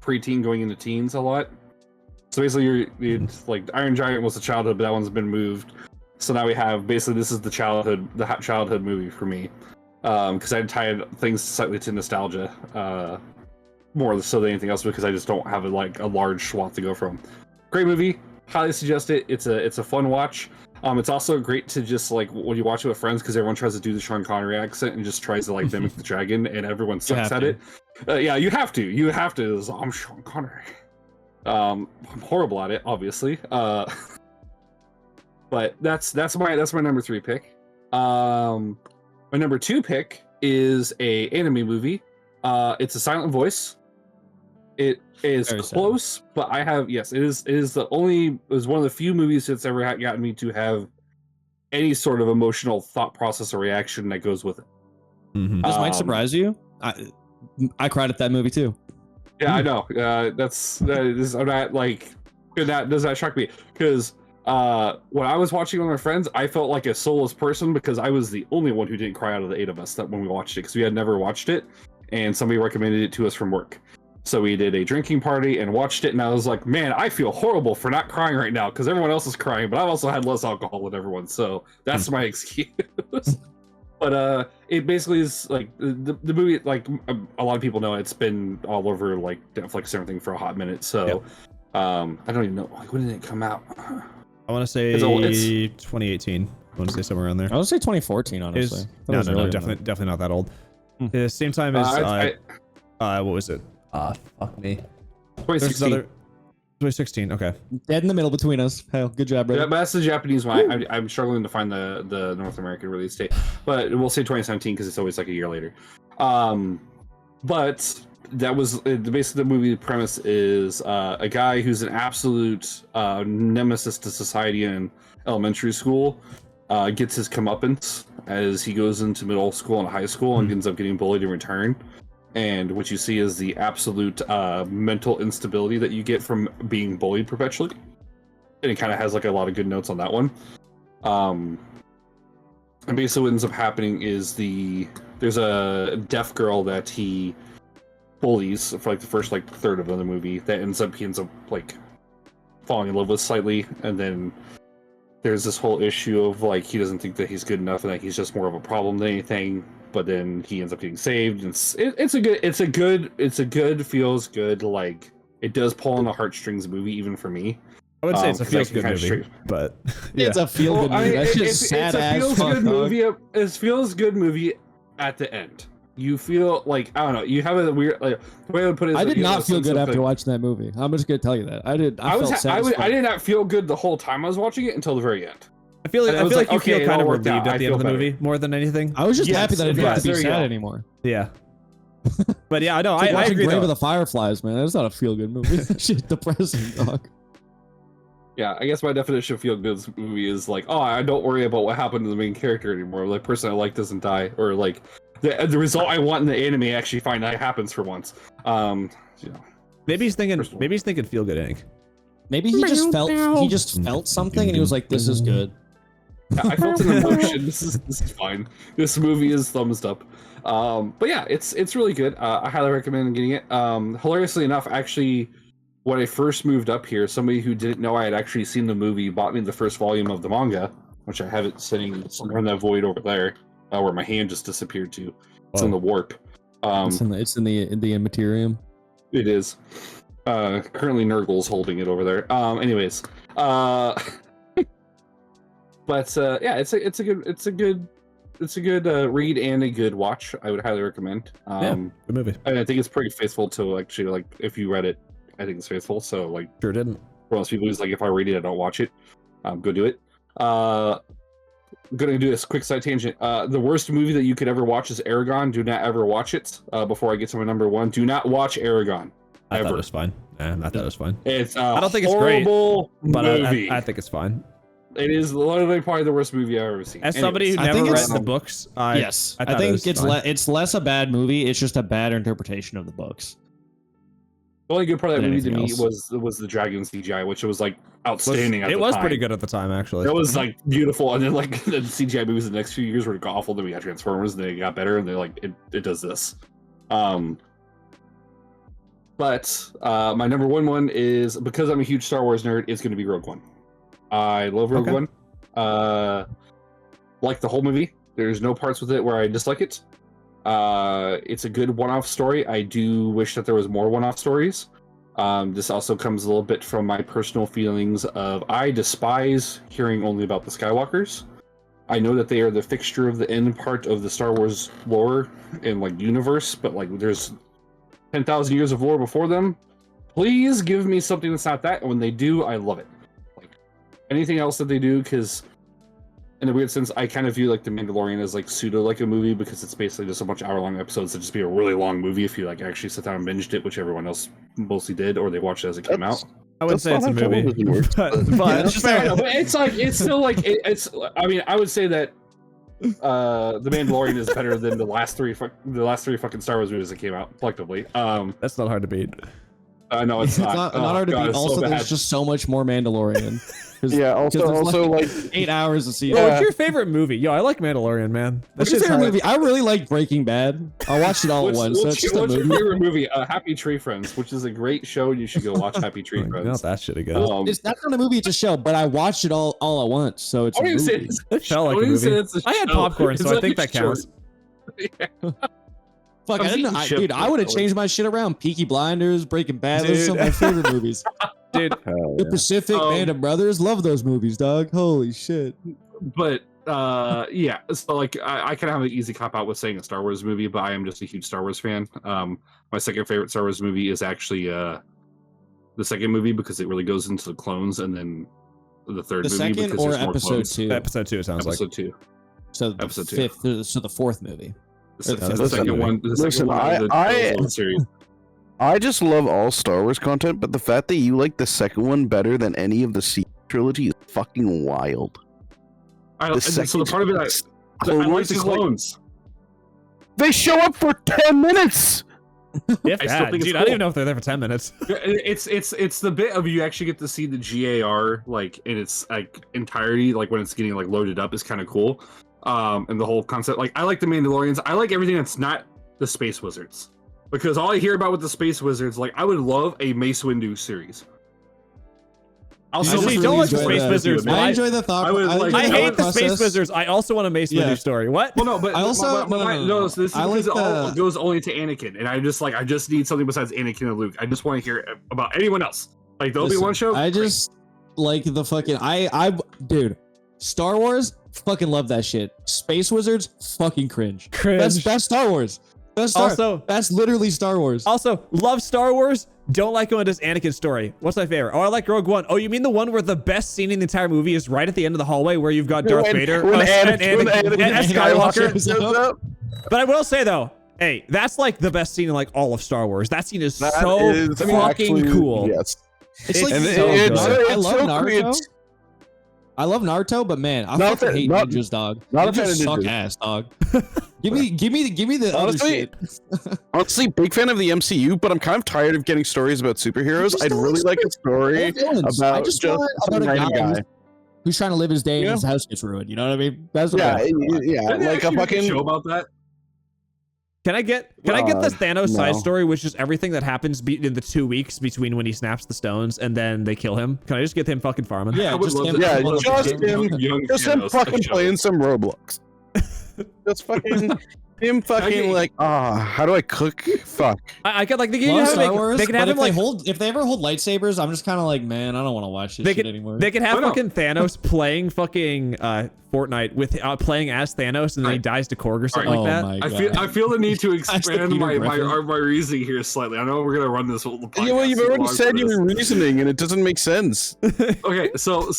preteen going into teens a lot. So basically, it's like Iron Giant was a childhood, but that one's been moved. So now we have basically this is the childhood movie for me, because I tied things slightly to nostalgia, more so than anything else, because I just don't have a large swath to go from. Great movie, highly suggest it. It's a fun watch. It's also great to just like when you watch it with friends, because everyone tries to do the Sean Connery accent and just tries to like mimic the dragon, and everyone sucks at it. Yeah, you have to. I'm Sean Connery. I'm horrible at it, obviously. But that's my number 3 pick. My number 2 pick is a anime movie. It's a silent voice. It is Very close, but I have it is one of the few movies that's ever gotten me to have any sort of emotional thought process or reaction that goes with it. Mhm. Does Mike surprise you? I cried at that movie too. Yeah, I know. I'm not like that. Does that shock me? Because when I was watching with my friends, I felt like a soulless person because I was the only one who didn't cry out of the 8 of us that when we watched it, because we had never watched it, and somebody recommended it to us from work. So we did a drinking party and watched it, and I was like, man, I feel horrible for not crying right now because everyone else is crying, but I've also had less alcohol than everyone, so that's my excuse. But it basically is like the movie, like a lot of people know, it's been all over like Netflix and everything for a hot minute. So I don't even know, like, when did it come out? I want to say It's 2018. I want to say somewhere around there. I would say 2014, honestly. No, definitely not that old. Same time as what was it? Fuck me. 2016. 2016. Okay. Dead in the middle between us. Hell, good job, brother. Yeah, but that's the Japanese one. I'm struggling to find the North American release date, but we'll say 2017 because it's always like a year later. But that was basically the movie premise is a guy who's an absolute nemesis to society in elementary school gets his comeuppance as he goes into middle school and high school and ends up getting bullied in return. And what you see is the absolute mental instability that you get from being bullied perpetually. And it kind of has like a lot of good notes on that one. And basically what ends up happening is there's a deaf girl that he bullies for like the first like third of the movie that he ends up like falling in love with slightly. And then there's this whole issue of like he doesn't think that he's good enough and that he's just more of a problem than anything. But then he ends up getting saved. And it's a good feels good, like it does pull on the heartstrings movie even for me. I would say it's a feels good movie, but yeah. It's a feel good movie. That's just sad ass fuck. It feels good movie at the end. You feel like, I don't know, you have a weird, like, the way I would put it is I that did you have not a feel sense good of, after like, watching that movie. I'm just gonna tell you that. I did not feel good the whole time I was watching it until the very end. I feel like you okay, feel kind of it all worked relieved out. at the I end of the feel movie more than anything. I was just happy that I didn't have to be there you sad go. anymore. Yeah. But yeah, I know. It's like I watching agree. Grave Though. of the Fireflies, man. That's not a feel good movie. That shit's depressing, dog. Yeah, I guess my definition of feel good movie is like, oh, I don't worry about what happened to the main character anymore. The person I like doesn't die, or like the result I want in the anime actually finally happens for once. Maybe he's thinking feel good Inc. Maybe he just felt something and he was like, this is good. I felt an emotion. This is fine. This movie is thumbs up. But yeah, it's really good. I highly recommend getting it. Hilariously enough, actually, when I first moved up here, somebody who didn't know I had actually seen the movie bought me the first volume of the manga, which I have it sitting somewhere in that void over there. where my hand just disappeared to. It's in the warp. It's in the Immaterium. It is. Currently Nurgle's holding it over there. Anyways. But yeah, it's a good read and a good watch. I would highly recommend. Good movie. And I think it's pretty faithful to actually, like, if you read it, I think it's faithful. So, like, Sure didn't. for most people who's like, if I read it, I don't watch it. Go do it. Gonna do this quick side tangent. The worst movie that you could ever watch is Aragon. Do not ever watch it. Before I get to my number one, do not watch Aragon. I thought Ever. it was fine. I thought it was fine. It's I don't think it's great, horrible But movie. I think it's fine. It is literally probably the worst movie I've ever seen. As somebody who I never think read it's- the books, Yes, I thought it think was it's fine. it's less a bad movie. It's just a bad interpretation of the books. The only good part of that than movie to me anything else. was the dragon CGI, which was like outstanding. at It the was time. pretty good at the time, actually. It was like beautiful, and then like the CGI movies the next few years were awful. Then we got Transformers, and they got better, and they're like it does this. But my number one is, because I'm a huge Star Wars nerd, it's going to be Rogue One. I love Rogue Okay. One. Like the whole movie. There's no parts with it where I dislike it. It's a good one-off story. I do wish that there was more one-off stories. This also comes a little bit from my personal feelings of, I despise hearing only about the Skywalkers. I know that they are the fixture of the end part of the Star Wars lore and like universe, but like there's 10,000 years of lore before them. Please give me something that's not that, and when they do, I love it. Like anything else that they do, because in a weird sense, I kind of view like The Mandalorian as like pseudo like a movie, because it's basically just a bunch of hour-long episodes that just be a really long movie if you like actually sit down and binged it, which everyone else mostly did, or they watched it as it came out. I would That's say it's a not how movie, television works, but, but- it's fair. But it's like it's still like it's. I mean, I would say that The Mandalorian is better than the last three fucking Star Wars movies that came out collectively. That's not hard to beat. I know it's not. Not hard to God, beat. it's so Also, bad. there's just so much more Mandalorian. 'Cause- Yeah, 'cause there's also like 8 hours a season. Yo, Yeah. what's your favorite movie? Yo, I like Mandalorian, man. That What's your shit's favorite hard. movie? I really like Breaking Bad. I watched it all at once. So it's just a what's your movie. favorite movie? Happy Tree Friends, which is a great show. You should go watch Happy Tree Like, Friends. not that shit again. It's not a movie; it's a show. But I watched it all at once, so it's I a wouldn't say movie. it's It felt like a I wouldn't say movie. it's a I had show. popcorn, It's so I like think a that counts. Fuck, I'm I didn't know. eating chips Dude, I would have with changed my shit around. Peaky Blinders, Breaking Bad. Those are some of my Dude. favorite movies. Dude, The Pacific, Band of Brothers. Love those movies, dog. Holy shit. But yeah, so like I kind of have an easy cop out with saying a Star Wars movie, but I am just a huge Star Wars fan. My second favorite Star Wars movie is actually the second movie, because it really goes into the clones, and then the third The movie second because or there's more episode clones. 2? episode 2 it sounds Episode 2. So the episode 2. fifth, so the fourth movie. The, Or the second one. The second listen, one out of the I- Solo series. I just love all Star Wars content, but the fact that you like the second one better than any of the sequel trilogy is fucking wild. So the part of it, I like the clones. They show up for 10 minutes. If I still that, think it's dude, I don't cool. even know if they're there for 10 minutes. It's the bit of you actually get to see the GAR like in its like entirety, like when it's getting like loaded up, is kind of cool. And the whole concept, like I like the Mandalorians. I like everything that's not the Space Wizards, because all I hear about with the Space Wizards, like I would love a Mace Windu series. Also, Actually, don't like the Space Wizards. I enjoy the thought. I would like- I the hate the process. Space Wizards. I also want a Mace Yeah. Windu story. What? Well, no, but I also- no. So this is I because like it all the- goes only to Anakin, and I just need something besides Anakin and Luke. I just want to hear about anyone else. Like the Listen, Obi-Wan show. I just like the fucking dude. Star Wars, fucking love that shit. Space Wizards, fucking cringe. Cringe. That's Star Wars. That's literally Star Wars. Also, love Star Wars. Don't like when it does Anakin's story. What's my favorite? Oh, I like Rogue One. Oh, you mean the one where the best scene in the entire movie is right at the end of the hallway where you've got Darth Vader when and Anakin Skywalker. shows shows up. But I will say though, hey, that's like the best scene in like all of Star Wars. That scene is That so is fucking actually- cool. Yes. It's like And so it's- good. it's I love so Naruto. it's- I love Naruto, but man, I Not fucking that- hate not- ninjas, dog. not a fan Ninjas of suck ninjas. ass, dog. give me the other Honestly, shit. Honestly, big fan of the MCU, but I'm kind of tired of getting stories about superheroes. Just I'd don't really like a story Villains. I about just just want some about a random guy guy. who's trying to live his day Yeah. and his house gets ruined. You know what I mean? That's what Yeah, I want. yeah, Didn't they like a actually make fucking. show about that. Can I get the Thanos side no. story, which is everything that happens in the 2 weeks between when he snaps the stones and then they kill him? Can I just get him fucking farming? Yeah, I would just love him. to- Yeah, I would love to just see him- young Just him Thanos fucking show. playing some Roblox. That's fucking him fucking like, how do I cook? Fuck. I could like they Love can Star have Wars, they can but have him like if they ever hold lightsabers, I'm just kind of like, man, I don't want to watch this shit anymore. they can have Oh, no. fucking Thanos playing fucking Fortnite with playing as Thanos and then he dies to Korg or something oh like that. my I god. feel the need to That's the expand Peter my Griffin. reasoning here slightly. I know we're gonna run this whole podcast. Yeah, well, you've too already long said for your this. reasoning, and it doesn't make sense. Okay, so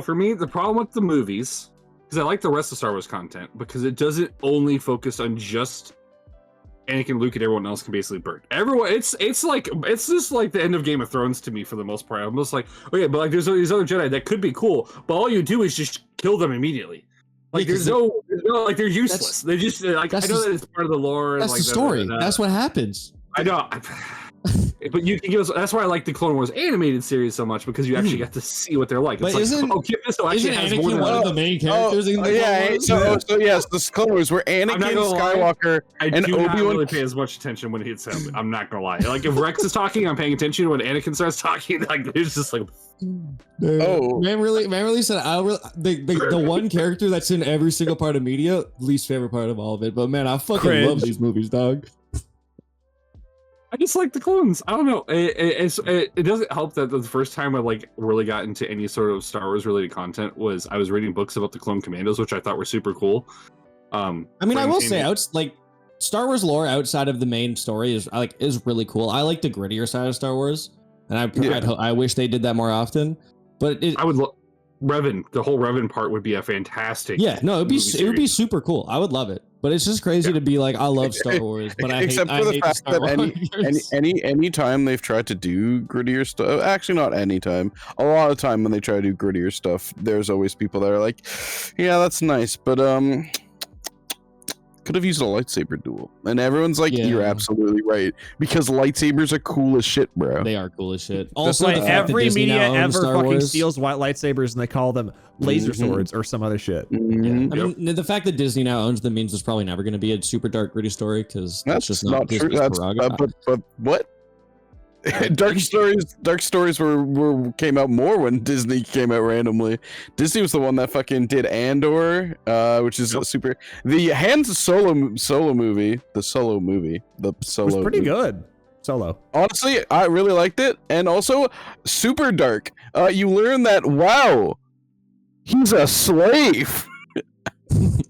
for me, the problem with the movies, because I like the rest of Star Wars content, because it doesn't only focus on just Anakin, Luke, and everyone else can basically burn. Everyone, it's just like the end of Game of Thrones to me for the most part. I'm just like, okay, but like there's these other Jedi that could be cool, but all you do is just kill them immediately. Like there's no like they're useless. They just like I know that it's part of the lore. That's like, the story. That's what happens. I know. But you can give us. That's why I like the Clone Wars animated series so much, because you actually get to see what they're like. But It's like, isn't- oh, Kid Fisto actually Isn't has Anakin more than one of the main characters in the Clone Wars? So yes, the Clone Wars where I'm not Anakin gonna lie, Skywalker I and do not Obi-Wan. really pay as much attention when it's him. I'm not gonna lie. Like if Rex is talking, I'm paying attention. When Anakin starts talking, like it's just like Oh. Man really said the one character that's in every single part of media, least favorite part of all of it. But man, I fucking love Cringe. these movies, dog. I just like the clones. I don't know. It doesn't help that the first time I like really got into any sort of Star Wars related content was I was reading books about the Clone Commandos, which I thought were super cool. I mean, I will say, like Star Wars lore outside of the main story is really cool. I like the grittier side of Star Wars, and I wish they did that more often. But I would Revan, the whole Revan part would be a fantastic. Yeah, no, it would be series. super cool. I would love it. But it's just crazy to be like, I love Star Wars, but Except for the fact that any time they've tried to do grittier stuff, actually not any time, a lot of time when they try to do grittier stuff, there's always people that are like, yeah, that's nice, but could have used a lightsaber duel. And everyone's like, Yeah. you're absolutely right, because lightsabers are cool as shit, bro. They are cool as shit. Just Also, like the fact that every Disney media now owns ever Star fucking Wars- steals white lightsabers and they call them laser Mhm. swords or some other shit. Mhm. I mean, the fact that Disney now owns them means there's probably never going to be a super dark, gritty story because that's just not true. Disney's prerogative. But what? Dark stories came out more when Disney came out randomly. Disney was the one that fucking did Andor, which is a super. The Han Solo movie, the Solo movie. It was pretty good. Solo. Honestly, I really liked it, and also super dark. You learn that he's a slave.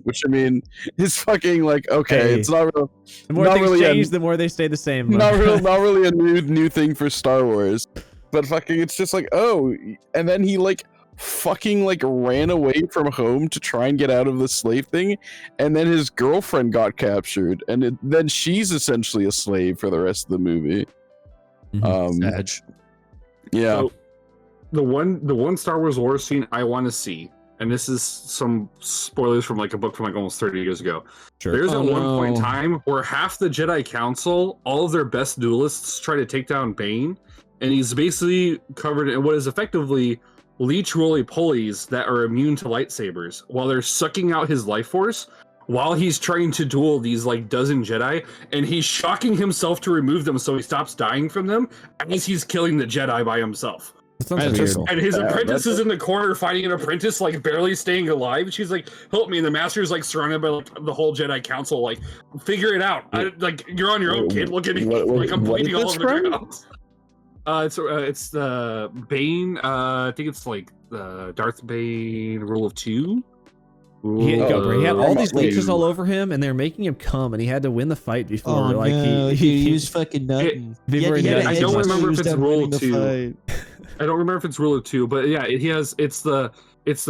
Which I mean, is fucking like okay. Hey. It's not real. The more Not things really change, the more they stay the same. Not really a new thing for Star Wars, but fucking it's just like and then he like fucking like ran away from home to try and get out of the slave thing, and then his girlfriend got captured, and then she's essentially a slave for the rest of the movie. Edge. Yeah. So, the one Star Wars lore scene I want to see, and this is some spoilers from like a book from like almost 30 years ago. Sure. There's Oh, at one point in no. time where half the Jedi Council, all of their best duelists, try to take down Bane, and he's basically covered in what is effectively leech roly-polies that are immune to lightsabers, while they're sucking out his life force while he's trying to duel these like dozen Jedi, and he's shocking himself to remove them so he stops dying from them as he's killing the Jedi by himself. That sounds That's weird. And his Yeah, apprentice that's- is in the corner fighting an apprentice, like barely staying alive. She's like, "Help me!" And the master's like surrounded by like the whole Jedi Council, like, "Figure it out! Like you're on your own, kid. Look at me! Like I'm what bleeding is all this over the from? ground." It's the Bane. I think it's like the Darth Bane Rule of Two. He had all these Wait. leeches all over him, and they were making him come, and he had to win the fight before. Oh like no, he was fucking nutting. People were nutting I too don't much. remember if it's Rule the 2. fight. I don't remember if it's Rule of Two, but yeah, it's the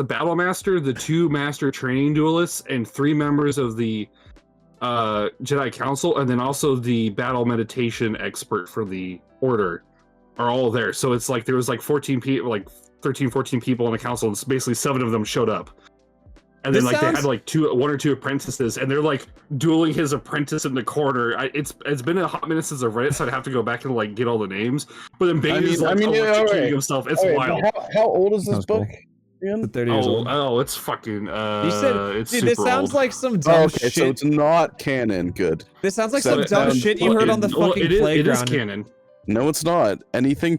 Battle Master, the 2 Master Training Duelists, and 3 members of the Jedi Council, and then also the Battle Meditation Expert for the Order are all there. So it's like there was like 14 people, like 13, 14 people in the council, and basically 7 of them showed up. And then This like they sounds- had like 1 or 2 apprentices, and they're like dueling his apprentice in the corner. It's been a hot minute since I've read it, so I'd have to go back and like get all the names. But then Bane is like electrocuting himself. It's wild. How old is this Sounds book? cool. Ian? 30 years old. It's fucking. You said, it's dude, this super sounds old. like some dumb Oh, okay, shit. so it's not canon. Good. This sounds like So some it dumb sounds- shit you heard on the fucking It is playground. canon. No, it's not. Anything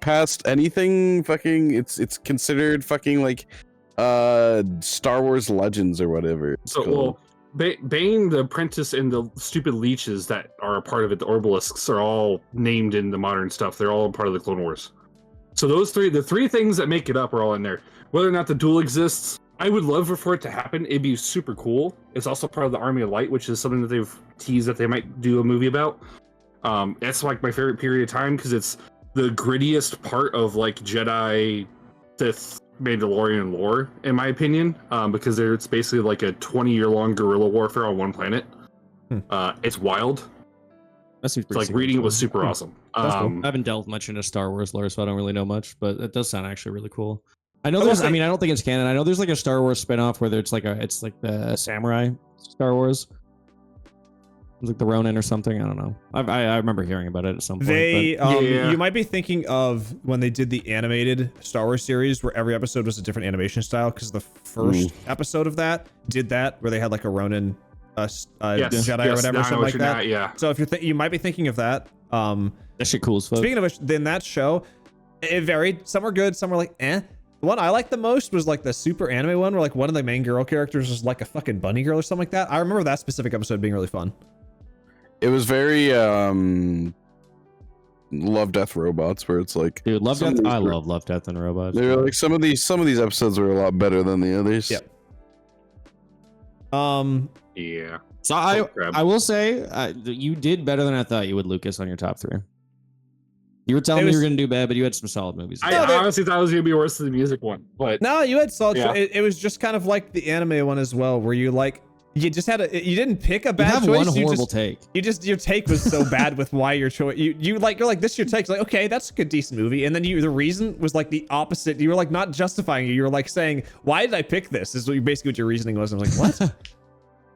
fucking it's considered fucking like Star Wars Legends or whatever. It's So called. Bane, the apprentice, and the stupid leeches that are a part of it, the Orbalisks, are all named in the modern stuff. They're all part of the Clone Wars. So the three things that make it up are all in there. Whether or not the duel exists, I would love for it to happen. It'd be super cool. It's also part of the Army of Light, which is something that they've teased that they might do a movie about. It's like my favorite period of time because it's the grittiest part of like Jedi Sith Mandalorian lore, in my opinion, because it's basically like a 20-year-long guerrilla warfare on one planet. It's wild. That seems It's like reading it was super awesome. Cool. I haven't delved much into Star Wars lore, so I don't really know much, but it does sound actually really cool. I know there's. I mean, I don't think it's canon. I know there's like a Star Wars spinoff where it's like the samurai Star Wars. It's like the Ronin or something. I don't know. I remember hearing about it at some point. You might be thinking of when they did the animated Star Wars series where every episode was a different animation style, because the first episode of that did that where they had like a Ronin Jedi or whatever, something like that. Yeah. So if you might be thinking of that. That shit cool as fuck. Speaking of which, then that show, it varied. Some were good, some were like eh. The one I liked the most was like the super anime one where like one of the main girl characters was like a fucking bunny girl or something like that. I remember that specific episode being really fun. It was very Love, Death, Robots, where it's like, dude, Love, Death. I love Love, Death, and Robots. They were like some of these episodes were a lot better than the others. Yep. Yeah. So I will say you did better than I thought you would, Lucas, on your top 3. You were telling me you were gonna do bad, but you had some solid movies. I honestly thought it was gonna be worse than the music one, but no, you had solid. Yeah. It was just kind of like the anime one as well, where you like. You just had you didn't pick a bad choice. You have one horrible take. Your take was so bad with why your choice. You're like this is your take. It's like, okay, that's a good decent movie, and then the reason was like the opposite. You were like not justifying it. You were like saying, why did I pick this? This is basically what your reasoning was. I was like, what?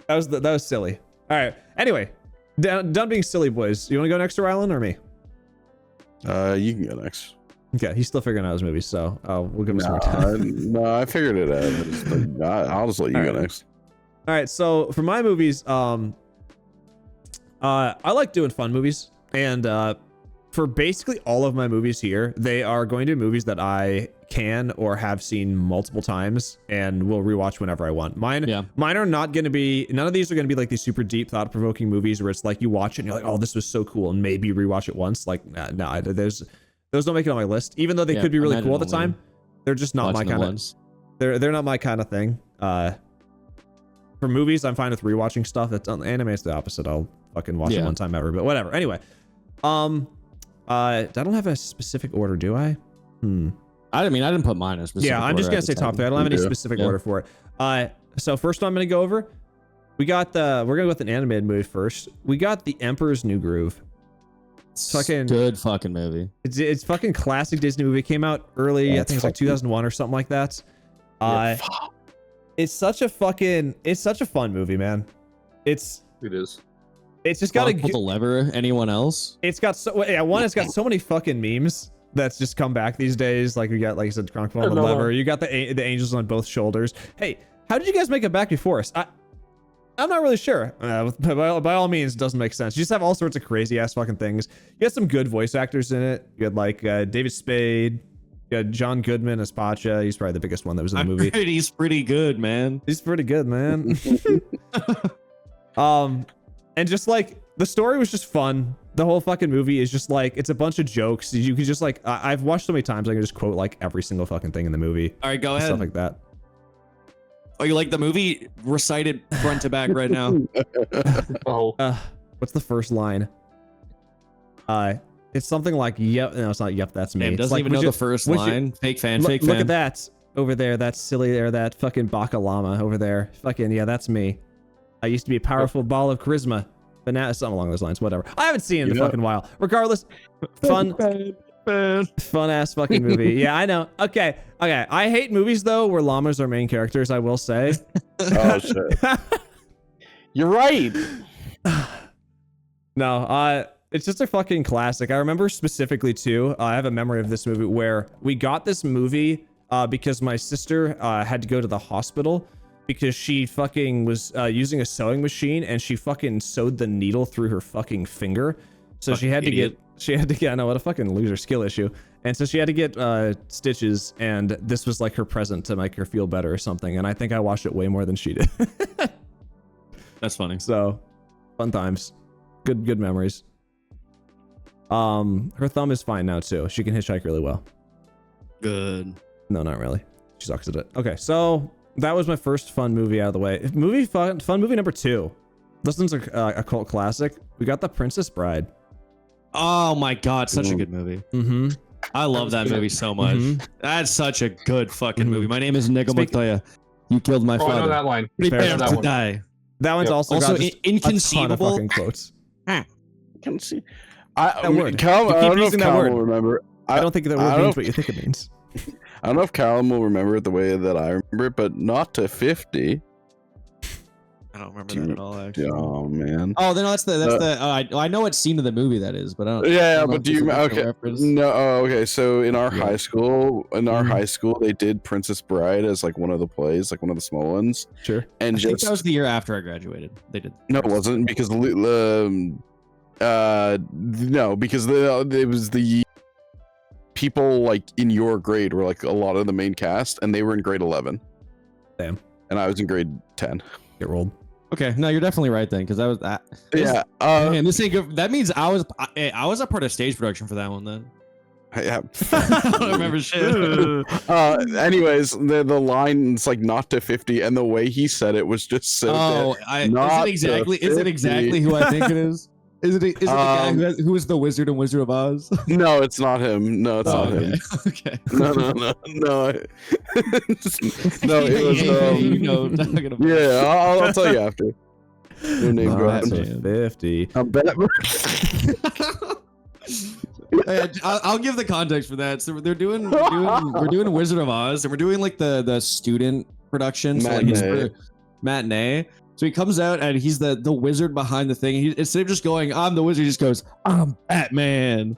that was silly. All right. Anyway, done being silly, boys. You want to go next to Rylan or me? You can go next. Okay, he's still figuring out his movies, so we'll give him some more time. No, I figured it out. I'll just let you go next. All right, so for my movies, I like doing fun movies, and for basically all of my movies here, they are going to be movies that I can or have seen multiple times and will rewatch whenever I want. Mine are not going to be, none of these are going to be like these super deep, thought-provoking movies where it's like you watch it and you're like, oh, this was so cool, and maybe rewatch it once. Like, no, those don't make it on my list, even though they could be really cool at the time. They're just not my kind of. They're not my kind of thing. For movies, I'm fine with rewatching stuff. That's on anime. It's the opposite. I'll fucking watch it one time ever. But whatever. Anyway, I don't have a specific order, do I? I mean, I didn't put mine in a specific order. Yeah, I'm just gonna say top 3. I don't have any specific order for it. So first one I'm gonna go over. We're gonna go with an animated movie first. We got The Emperor's New Groove. Fucking good fucking movie. It's fucking classic Disney movie. It came out early. I think it's like 2001 or something like that. It's such a fun movie, man. It is. It's just got the lever. Anyone else? It's got it's got so many fucking memes that's just come back these days. Like we got, like you said, Chronicle on the lever. You got the angels on both shoulders. Hey, how did you guys make it back before us? I'm not really sure. By all means, it doesn't make sense. You just have all sorts of crazy ass fucking things. You had some good voice actors in it. You had like David Spade. You had John Goodman as Pacha. He's probably the biggest one that was in the movie. He's pretty good, man. He's pretty good, man. And just like the story was just fun. The whole fucking movie is just like, it's a bunch of jokes. You can just like, I've watched so many times I can just quote like every single fucking thing in the movie. All right, go ahead. Stuff like that. Oh, you like the movie recited front to back right now? What's the first line? It's something like, yep. No, it's not yep, that's me. Damn, doesn't like, even know the first line. Fake fan. Look at that over there. That's silly there. That fucking Baka llama over there. Fucking, yeah, that's me. I used to be a powerful ball of charisma, but now something along those lines. Whatever. I haven't seen it in a fucking while. Regardless, fun ass fucking movie. Yeah, I know. Okay. I hate movies though where llamas are main characters. I will say. Oh shit. You're right. No, it's just a fucking classic. I remember specifically too, I have a memory of this movie where we got this movie because my sister had to go to the hospital because she fucking was using a sewing machine and she fucking sewed the needle through her fucking finger. So she had to get, I know, what a fucking loser skill issue. And so she had to get stitches, and this was like her present to make her feel better or something. And I think I watched it way more than she did. That's funny. So, fun times. Good memories. Her thumb is fine now too. She can hitchhike really well. Good. No, not really. She sucks at it. Okay, so that was my first fun movie out of the way. Fun movie number 2. This one's a cult classic. We got The Princess Bride. Oh my god, such a good movie. Mm-hmm. I love that movie so much. That's such a good fucking movie. My name is Nico Montoya. You killed my father. I know that line. Prepare that to one. die. That one's also got just inconceivable. a ton of fucking quotes. Can see. That word. Cal, You I keep don't know if using that Cal word. will remember. I don't think that word means what you think it means. I don't know if Callum will remember it the way that I remember it, but not to 50. I don't remember that at all, actually. Oh man. Oh, then that's I know what scene of the movie that is, but I don't. Yeah, I don't know but if do it's you a okay? reference. No, okay. So in our Yeah. high school, they did Princess Bride as like one of the plays, like one of the small ones, Sure. and I think just that was the year after I graduated. They did. no, it wasn't because no, because it was the people like in your grade were like a lot of the main cast, and they were in grade 11. Damn. And I was in grade 10. Get rolled. Okay, no, you're definitely right then, because that was that. Yeah. Man, this ain't good. That means I was a part of stage production for that one then. Yeah. I don't remember shit. Anyways, the line's like not to 50, and the way he said it was just so. Oh, is Not it exactly? to Is it 50. exactly who I think it is? Is it the guy who is the wizard in Wizard of Oz? No, it's not him. No, it's not him. Okay. No. No, it was. You know, I'm not gonna. Yeah, I'll tell you after. Your name Not dropped. to 50. I bet. I'll give the context for that. So we're doing Wizard of Oz, and we're doing like the student production, so like it's for matinee. So he comes out and he's the wizard behind the thing. He, instead of just going, "I'm the wizard," he just goes, "I'm Batman."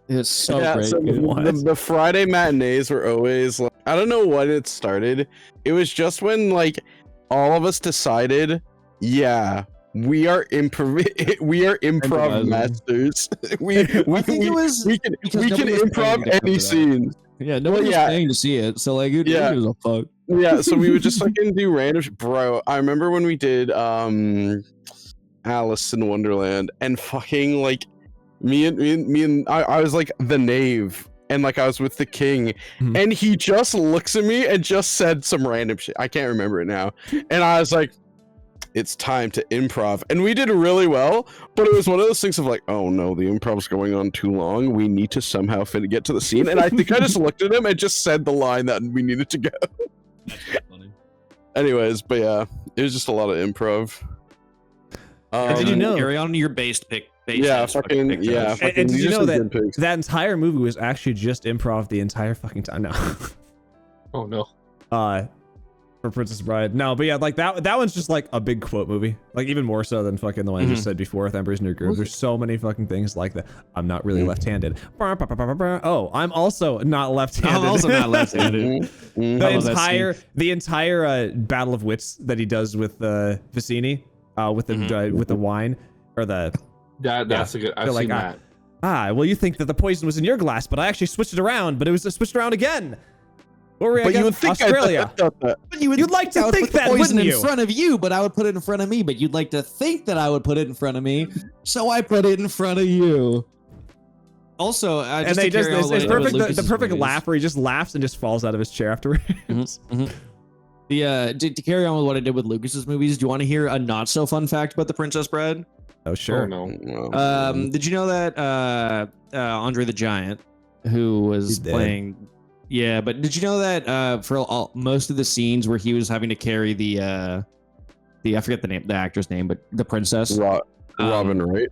It's so great. So the Friday matinees were always like, I don't know when it started. It was just when like all of us decided, yeah, we are improv masters. we can improv any scene. Yeah, nobody was paying to see it, so like, who gives a fuck? Yeah, so we would just fucking do random bro. I remember when we did Alice in Wonderland, and fucking like me and I was like the knave, and like I was with the king, and he just looks at me and just said some random shit. I can't remember it now, and I was like, it's time to improv, and we did really well, but it was one of those things of like, oh no, the improv's going on too long, we need to somehow get to the scene. And I think I just looked at him and just said the line that we needed to go. That's funny. Anyways, but yeah, it was just a lot of improv. Did you know? Carry on your based pick. Yeah, fucking pick yeah. And did these you are know some that good picks. that entire movie was actually just improv the entire fucking time? No. Oh no. For Princess Bride. No, but yeah, like that one's just like a big quote movie. Like even more so than fucking the one I just said before with Emperor's New Groove. There's so many fucking things like that. I'm not really left-handed. Oh, I'm also not left-handed. I'm also not left-handed. The entire Battle of Wits that he does with Vicini, with the wine or the That's a good. I've seen that. Well, you think that the poison was in your glass, but I actually switched it around, but it was switched around again. What were we But you would think Australia. But You'd like to think that, poison wouldn't in you? front of you, but I would put it in front of me. But you'd like to think that I would put it in front of me, so I put it in front of you. Also, And they just it's perfect. The perfect laugh where he just laughs and just falls out of his chair afterwards. To carry on with what I did with Lucas's movies, do you want to hear a not so fun fact about the Princess Bride? Oh sure. Oh no. Did you know that Andre the Giant, who was playing? Yeah, but did you know that for most of the scenes where he was having to carry the I forget the actor's name, but the princess, Robin, right?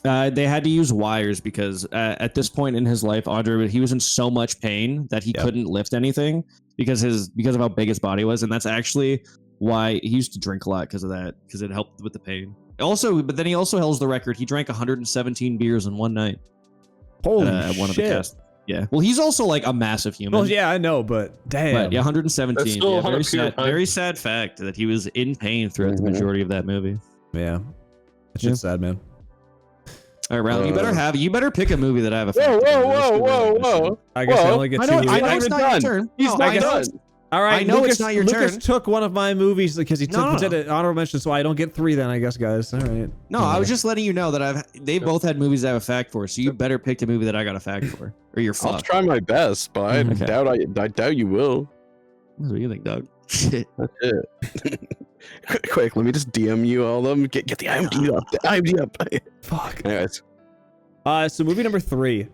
They had to use wires because at this point in his life, he was in so much pain that he couldn't lift anything because of how big his body was, and that's actually why he used to drink a lot because of that, because it helped with the pain. Also, but then he also holds the record. He drank 117 beers in one night. Holy at one shit! Of the cast. Yeah. Well, he's also like a massive human. Well, yeah, I know, but damn. But, yeah, 117. That's still Very sad fact that he was in pain throughout the majority of that movie. Yeah, that shit's sad, man. All right, Ralph, you better pick a movie that I have a. Whoa! I guess I only get two. I know it's not your turn. He's not done. All right, I know Lucas, it's not your Lucas turn. took one of my movies because he No, did an honorable mention, so I don't get 3 then, I guess, guys. All right. No, I was just letting you know that they both had movies I have a fact for, so you better pick the movie that I got a fact for, or you're I'll fucked. try my best, but I Okay. doubt you will. What do you think, Doug? Shit. That's it. quick, let me just DM you all of them. Get the IMDb up. The IMDb up. Fuck. Anyways, So movie number 3,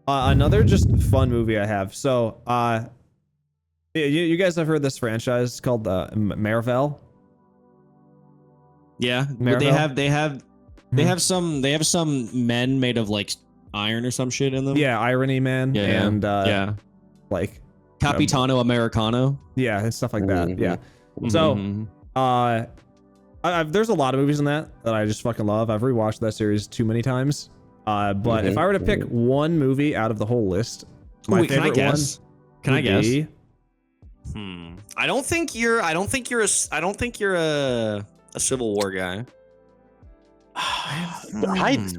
another just fun movie I have. So, you guys have heard this franchise called Marvel? Yeah, but Marvel? they have some men made of like iron or some shit in them. Yeah, Irony Man. Yeah, And yeah. like Capitano Americano. yeah, and stuff like that. Mhm. Yeah. So, Mhm. there's a lot of movies in that I just fucking love. I've rewatched that series too many times. But if I were to pick one movie out of the whole list, my Wait, can I favorite guess? one Can I would guess? be- I don't think you're a Civil War guy.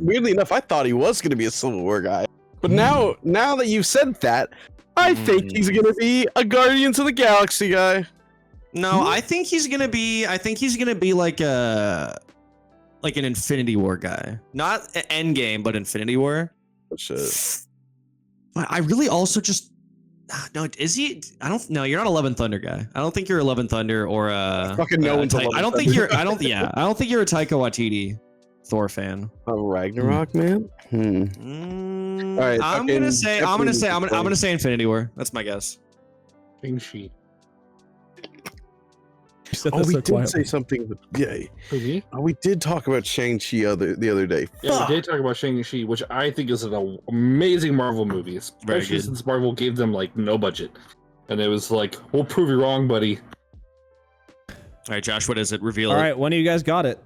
weirdly enough, I thought he was gonna be a Civil War guy, but now that you've said that, I think he's gonna be a Guardians of the Galaxy guy. No, I think he's gonna be like an Infinity War guy, not Endgame, but Infinity War. Oh, shit. I really also just no. Is he? I don't know. You're not a Love and Thunder guy. I don't think you're a Love and Thunder or a. Fucking no one's a Love I and don't think Thunder. you're. I don't. Yeah. I don't think you're a Taika Waititi Thor fan. Ragnarok, man. All right, I'm fucking gonna say Infinity War. That's my guess. Shang-Chi. You said Oh, that we so did quietly. say something. Yeah, Who, me? we did talk about Shang-Chi the other day. Yeah, Fuck. we did talk about Shang-Chi, which I think is an amazing Marvel movie, Very especially good. since Marvel gave them like no budget, and it was like, "We'll prove you wrong, buddy." All right, Josh. What is it? Reveal All it. right, one of you guys got it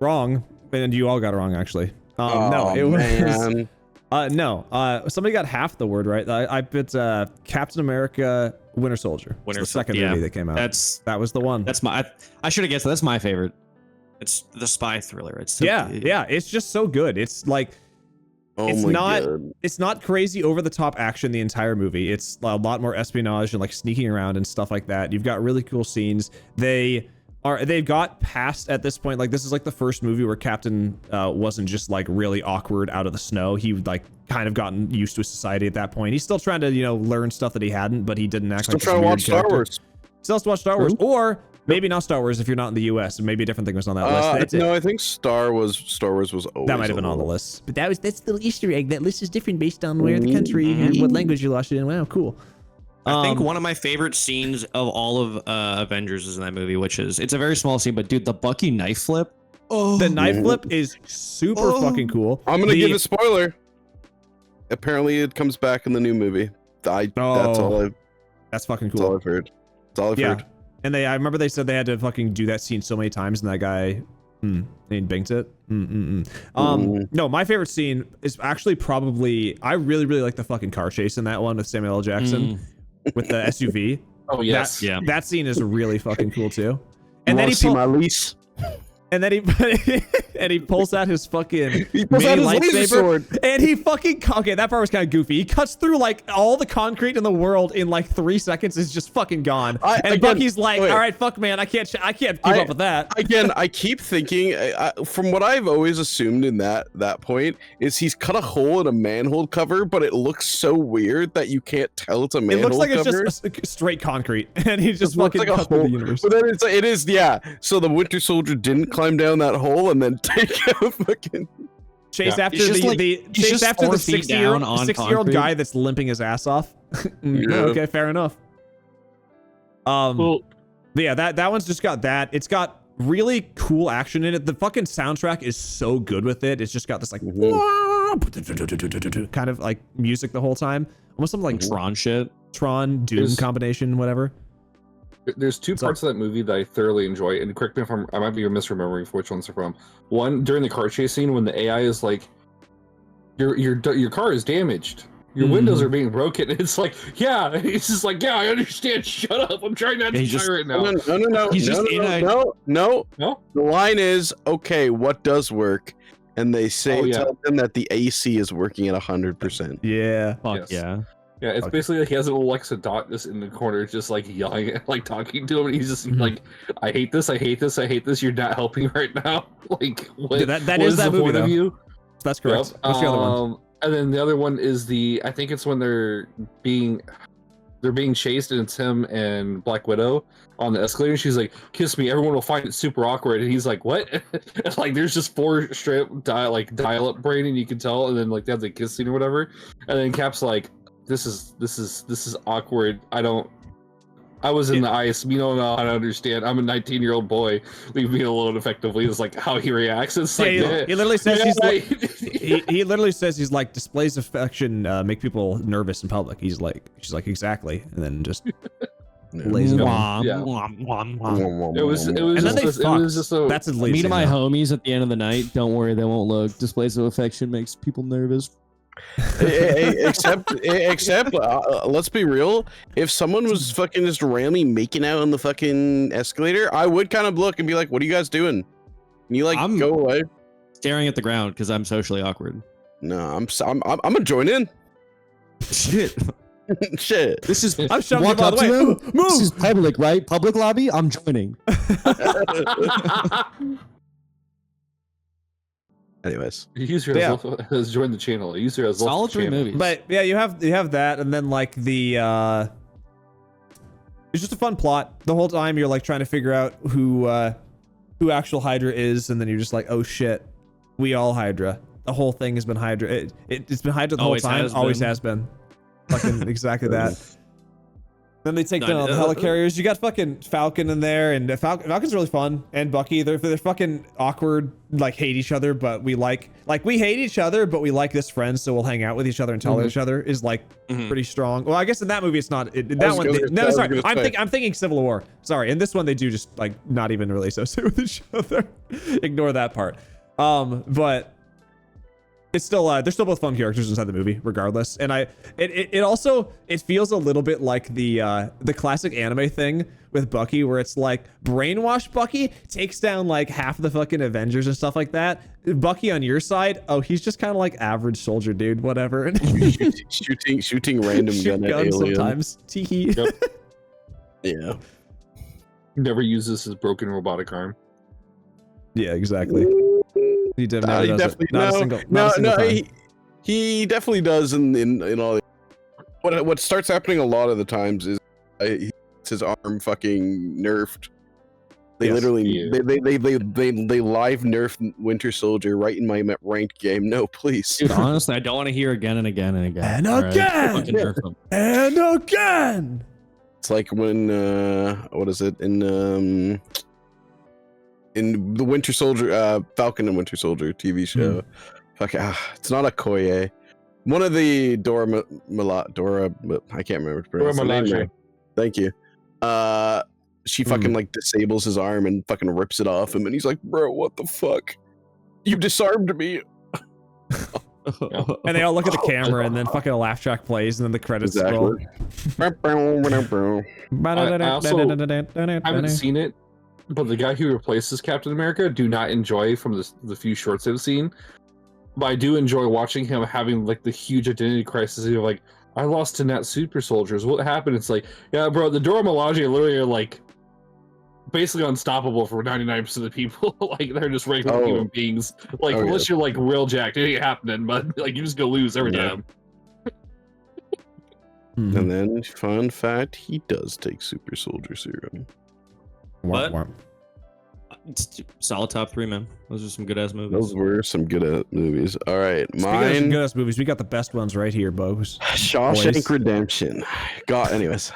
wrong, and you all got it wrong actually. No, it was man. somebody got half the word right. I put Captain America: Winter Soldier. It's the second yeah. movie that came out. That was the one. That's my. I should have guessed that. That's my favorite. It's the spy thriller. It's so, yeah. It's just so good. It's like Oh it's my not- God. it's not crazy over the top action the entire movie. It's a lot more espionage and like sneaking around and stuff like that. You've got really cool scenes. They've got past at this point, like this is like the first movie where Captain wasn't just like really awkward out of the snow. He like kind of gotten used to society at that point. He's still trying to, learn stuff that he hadn't, but he didn't act Still like this trying to weird watch Star character. Wars. Still has to watch Star Wars, or maybe not Star Wars if you're not in the US, and maybe a different thing was on that list. No, I think Star Wars was always That might have been on the list. But that's the little Easter egg. That list is different based on where the Mhm. country and what language you watched it in. Wow, cool. I think one of my favorite scenes of all of Avengers is in that movie, which is it's a very small scene, but dude, the Bucky knife flip. Oh, the knife flip is super fucking cool. I'm gonna give a spoiler. Apparently, it comes back in the new movie. That's all That's fucking That's all cool. I've heard. That's all I've Yeah. heard. And I remember they said they had to fucking do that scene so many times, and that guy, he banked it. No, my favorite scene is actually probably I really like the fucking car chase in that one with Samuel L. Jackson with the SUV. Oh yes, That scene is really fucking cool too. And then see my lease. And then he pulls out his fucking He pulls out his laser sword. and he fucking that part was kind of goofy. He cuts through like all the concrete in the world in like 3 seconds. Is just fucking gone. Bucky's like, all right, fuck man, I can't keep up with that. Again, I keep thinking from what I've always assumed in that point is he's cut a hole in a manhole cover, but it looks so weird that you can't tell it's a manhole cover. It looks like it's just straight concrete, and he just fucking like a cut through hole. the universe. But then it is So the Winter Soldier didn't climb down that hole and then take a fucking chase after He's just the 60-year-old concrete. guy that's limping his ass off. Okay, fair enough. Well, Yeah, that one's just got that. It's got really cool action in it. The fucking soundtrack is so good with it. It's just got this like kind of like music the whole time. Almost something like Tron shit. Tron, Doom combination, whatever. there's two parts of that movie that I thoroughly enjoy, and correct me if I might be misremembering for which ones they're from. One, during the car chase scene when the AI is like, your car is damaged. Your windows are being broken. It's like, yeah. He's just like, yeah, I understand. Shut up. I'm trying not to die right now. No. He's just No. No? The line is, okay, what does work? And they say, tell them that the AC is working at 100%. Yeah. Fuck Yes. yeah. Yeah, it's Okay. basically like he has an Alexa dot just in the corner, just like yelling at, like talking to him, and he's just like, "I hate this, I hate this, I hate this. You're not helping right now." Like, what? Dude, that what is that the movie point of though. you? That's correct. Yep. What's the other one? And then the other one is I think it's when they're being chased, and it's him and Black Widow on the escalator. And she's like, "Kiss me." Everyone will find it super awkward, and he's like, "What?" And like, there's just 4 straight dial-up brain, and you can tell. And then like they have the kiss scene or whatever, and then Cap's like, "This is awkward. I was in the ice. You don't know how to understand. I'm a 19-year-old boy. Leave me alone." Effectively, is like how he reacts. It's like, He literally says yeah, he's like, he literally says he's like, displays affection make people nervous in public. She's like exactly, and then just lays it on. Yeah. It was And then they just it was just a That's at Me least to my homies at the end of the night. Don't worry, they won't look. Displays of affection makes people nervous. except let's be real, if someone was fucking just randomly making out on the fucking escalator, I would kind of look and be like, "What are you guys doing?" And you like I'm- go away. Staring at the ground because I'm socially awkward. No, I'm gonna join in. Shit. Shit. This is I'm shoving walk him out up of the to way. them. Move. This is public, right? Public lobby. I'm joining. Anyways, user has joined the channel. User has Solid left the 3 channel. movies. But yeah, you have that, and then like the it's just a fun plot. The whole time you're like trying to figure out who actual Hydra is, and then you're just like, oh shit, we all Hydra. The whole thing has been Hydra. It's been Hydra the Always whole time. has Always been. has been. Fucking exactly that. Then they take No, down the helicarriers. You got fucking Falcon in there, and Falcon's really fun, and Bucky. They're fucking awkward, like hate each other, but we like we hate each other, but we like this friend, so we'll hang out with each other and tolerate each other. Is like pretty strong. Well, I guess in that movie it's not. I'm thinking Civil War. Sorry, in this one they do just like not even really associate with each other. Ignore that part. But it's still they're still both fun characters inside the movie regardless, and it also feels a little bit like the classic anime thing with Bucky, where it's like brainwash Bucky takes down like half of the fucking Avengers and stuff like that. Bucky on your side, oh, he's just kind of like average soldier dude, whatever. shooting random Shoot gun at guns alien. sometimes. Teehee. Yep. Yeah. Never uses his broken robotic arm. Yeah, exactly. He did. He definitely not a single time. he definitely does in all. What starts happening a lot of the times is his arm fucking nerfed. They Yes. literally they live nerfed Winter Soldier right in my ranked game. No, please. Dude, honestly, I don't want to hear again and again and again. And All right? again! Fucking nerf them. And again. It's like when what is it in the Winter Soldier Falcon and Winter Soldier TV show. Fuck, it's not a Koye. One of the Dora, I can't remember to pronounce the name right. Thank you. She fucking like disables his arm and fucking rips it off him, and he's like, "Bro, what the fuck? You disarmed me." And they all look at the camera, and then fucking a laugh track plays, and then the credits roll. I haven't seen it, but the guy who replaces Captain America do not enjoy from the few shorts I've seen. But I do enjoy watching him having like the huge identity crisis. Of like, I lost to Net Super Soldiers. What happened? It's like, yeah, bro, the Dora Milaje literally are like basically unstoppable for 99% of the people. Like they're just regular human beings. Like unless you're like real jacked, it ain't happening. But like you just go lose every time. And then, fun fact, he does take Super Soldier Serum. What? Solid top 3, man. Those are some good ass movies. Those were some good movies. All right, Speaking of some mine. good ass movies, we got the best ones right here, Bogus. Shawshank Boys. Redemption. God, anyways.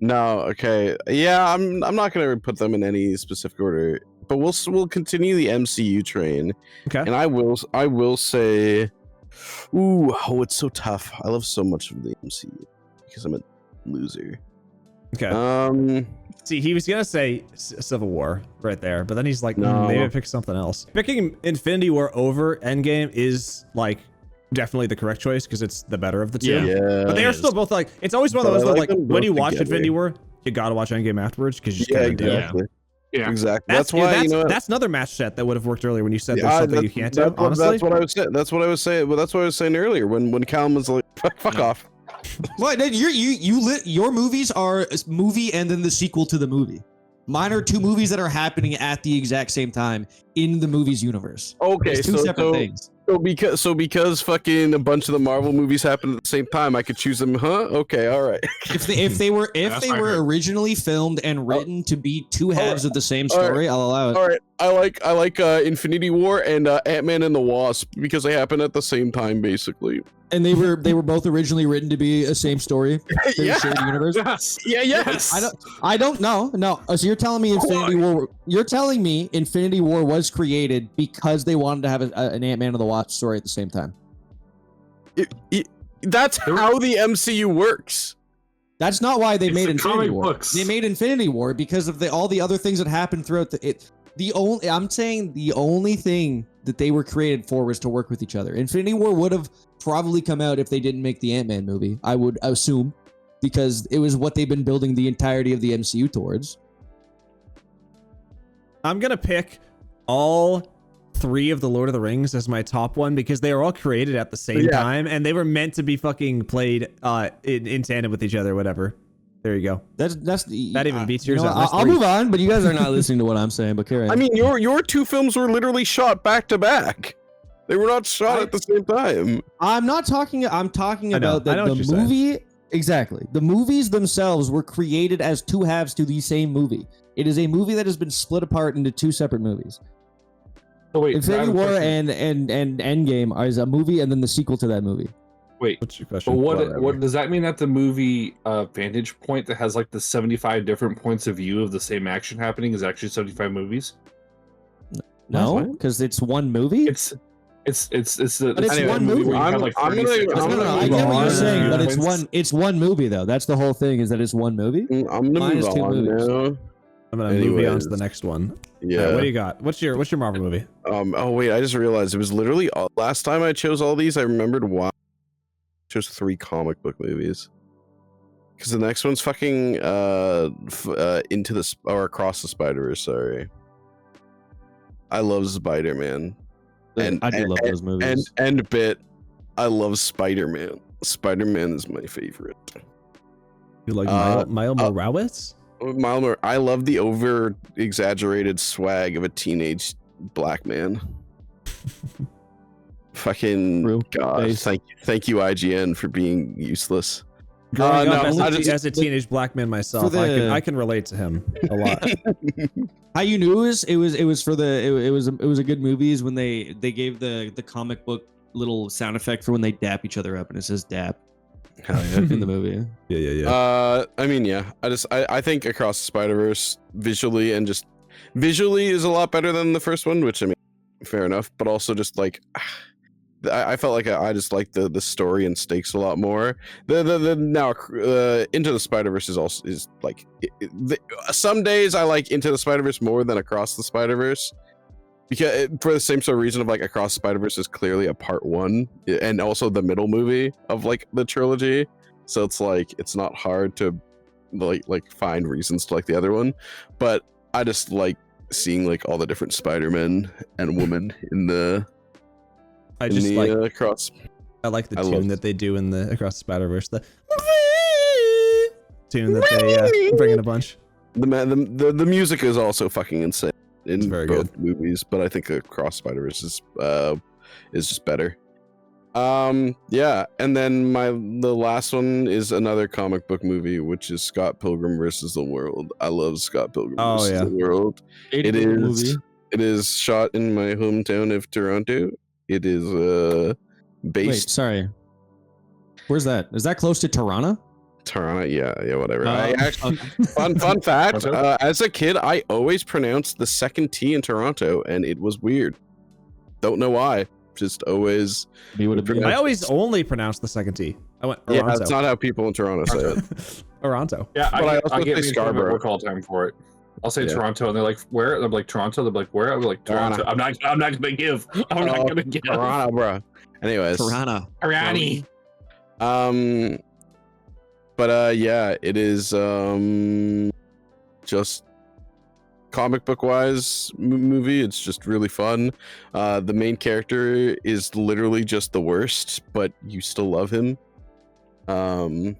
No, okay. Yeah, I'm not gonna put them in any specific order, but we'll continue the MCU train. Okay. And I will say, it's so tough. I love so much of the MCU because I'm a loser. Okay. See, he was gonna say Civil War right there, but then he's like, No. maybe I pick something else. Picking Infinity War over Endgame is like definitely the correct choice because it's the better of the two. Yeah. But they are still both like, it's always one of But those I that, like like them when both you watch together. Infinity War, you gotta watch Endgame afterwards because you just Yeah, kind of do. exactly. Yeah. Exactly. That's why that's, you know what? that's another match set that would have worked earlier when you said Yeah, there's something that's- you can't do. that's Honestly, that's what I was saying. That's what I was saying. Well, that's what I was saying earlier when Callum was like, "Fuck No. off." What? Your movies are a movie and then the sequel to the movie. Mine are two movies that are happening at the exact same time in the movie's universe. Okay, It's two separate things. because fucking a bunch of the Marvel movies happen at the same time, I could choose them, huh? Okay, all right. If they were That's fine, right. originally filmed and written to be two halves of the same All right. story, I'll allow it. All right, I like Infinity War and Ant-Man and the Wasp because they happen at the same time, basically. And they were both originally written to be a same story, Yeah. shared universe. Yes. Yeah, yes. I don't know. No. So you're telling me Infinity War? You're telling me Infinity War was created because they wanted to have an Ant-Man and the Wasp story at the same time. That's how the MCU works. That's not why they It's made the Infinity comic War. books. They made Infinity War because of all the other things that happened throughout I'm saying the only thing that they were created for was to work with each other. Infinity War would have probably come out if they didn't make the Ant-Man movie. I would assume, because it was what they've been building the entirety of the MCU towards. I'm gonna pick all 3 of the Lord of the Rings as my top one because they were all created at the same time and they were meant to be fucking played in tandem with each other. Whatever. There you go. That even beats yours you know, out. That's I'll 3. move on, but you guys are not listening to what I'm saying. But carry on. I mean, your two films were literally shot back to back. They were not shot at the same time. I'm talking about I know what the you're movie. Exactly. The movies themselves were created as two halves to the same movie. It is a movie that has been split apart into 2 separate movies. Oh wait, Infinity War and Endgame is a movie, and then the sequel to that movie. wait. What's your question? But what does that mean that the movie Vantage Point that has like the 75 different points of view of the same action happening is actually 75 movies? No, because it's one movie. It's the But it's one movie. where you have, I'm like, gonna- 30 seconds I'm of gonna- I get what you're long saying, but points. it's one movie though. That's the whole thing, is that it's one movie. I'm gonna Mine move is 2 on movies. now. I'm gonna move on Anyways. to the next one. Yeah. What do you got? What's your Marvel movie? Oh wait, I just realized it was literally last time I chose all these. I remembered why. I chose 3 comic book movies. Because the next one's fucking into the or Across the Spider-Verse. Sorry. I love Spider-Man. I do love those movies. And bit. I love Spider-Man. Spider-Man is my favorite. You like Miles Morales? I love the over exaggerated swag of a teenage black man. Fucking True. God. Base. Thank you, IGN, for being useless. Growing up no, as a teenage black man myself, I can relate to him a lot. How you knew it was a good movie is when they gave the comic book little sound effect for when they dap each other up, and it says dap in the movie. Yeah. I mean, yeah. I think Across the Spider-Verse visually is a lot better than the first one, which I mean, fair enough. But also just like, I felt like I just like the story and stakes a lot more. The now Into the Spider-Verse is like some days I like Into the Spider-Verse more than Across the Spider-Verse. Because for the same sort of reason of like Across the Spider-Verse is clearly a part 1 and also the middle movie of like the trilogy, so it's like it's not hard to like find reasons to like the other one, but I just like seeing like all the different Spider-Men and women in the Across. I like the tune that they do in the Across the Spider-Verse. The tune that they bring in a bunch. The music is also fucking insane in very both movies, but I think Across Spider-Verse is just better. Yeah, and then the last one is another comic book movie, which is Scott Pilgrim versus the World. I love Scott Pilgrim versus the World. It is shot in my hometown of Toronto. It is based. Wait, sorry. Where's that? Is that close to Toronto? Toronto, yeah, whatever. I actually, fun fact. As a kid, I always pronounced the second T in Toronto, and it was weird. Don't know why. Just always. I always only pronounce the second T. I went. Yeah, that's not how people in Toronto say it. Toronto. Yeah, But I get say Scarborough. work all the time for it. I'll say Toronto, and they're like, "Where?" I'm like, "Toronto." They're like, "Where?" I'm like, "Toronto." I'm not gonna give. I'm not gonna give. Toronto, bro. Anyways, Toronto. But yeah, it is just comic book wise movie. It's just really fun. The main character is literally just the worst, but you still love him. I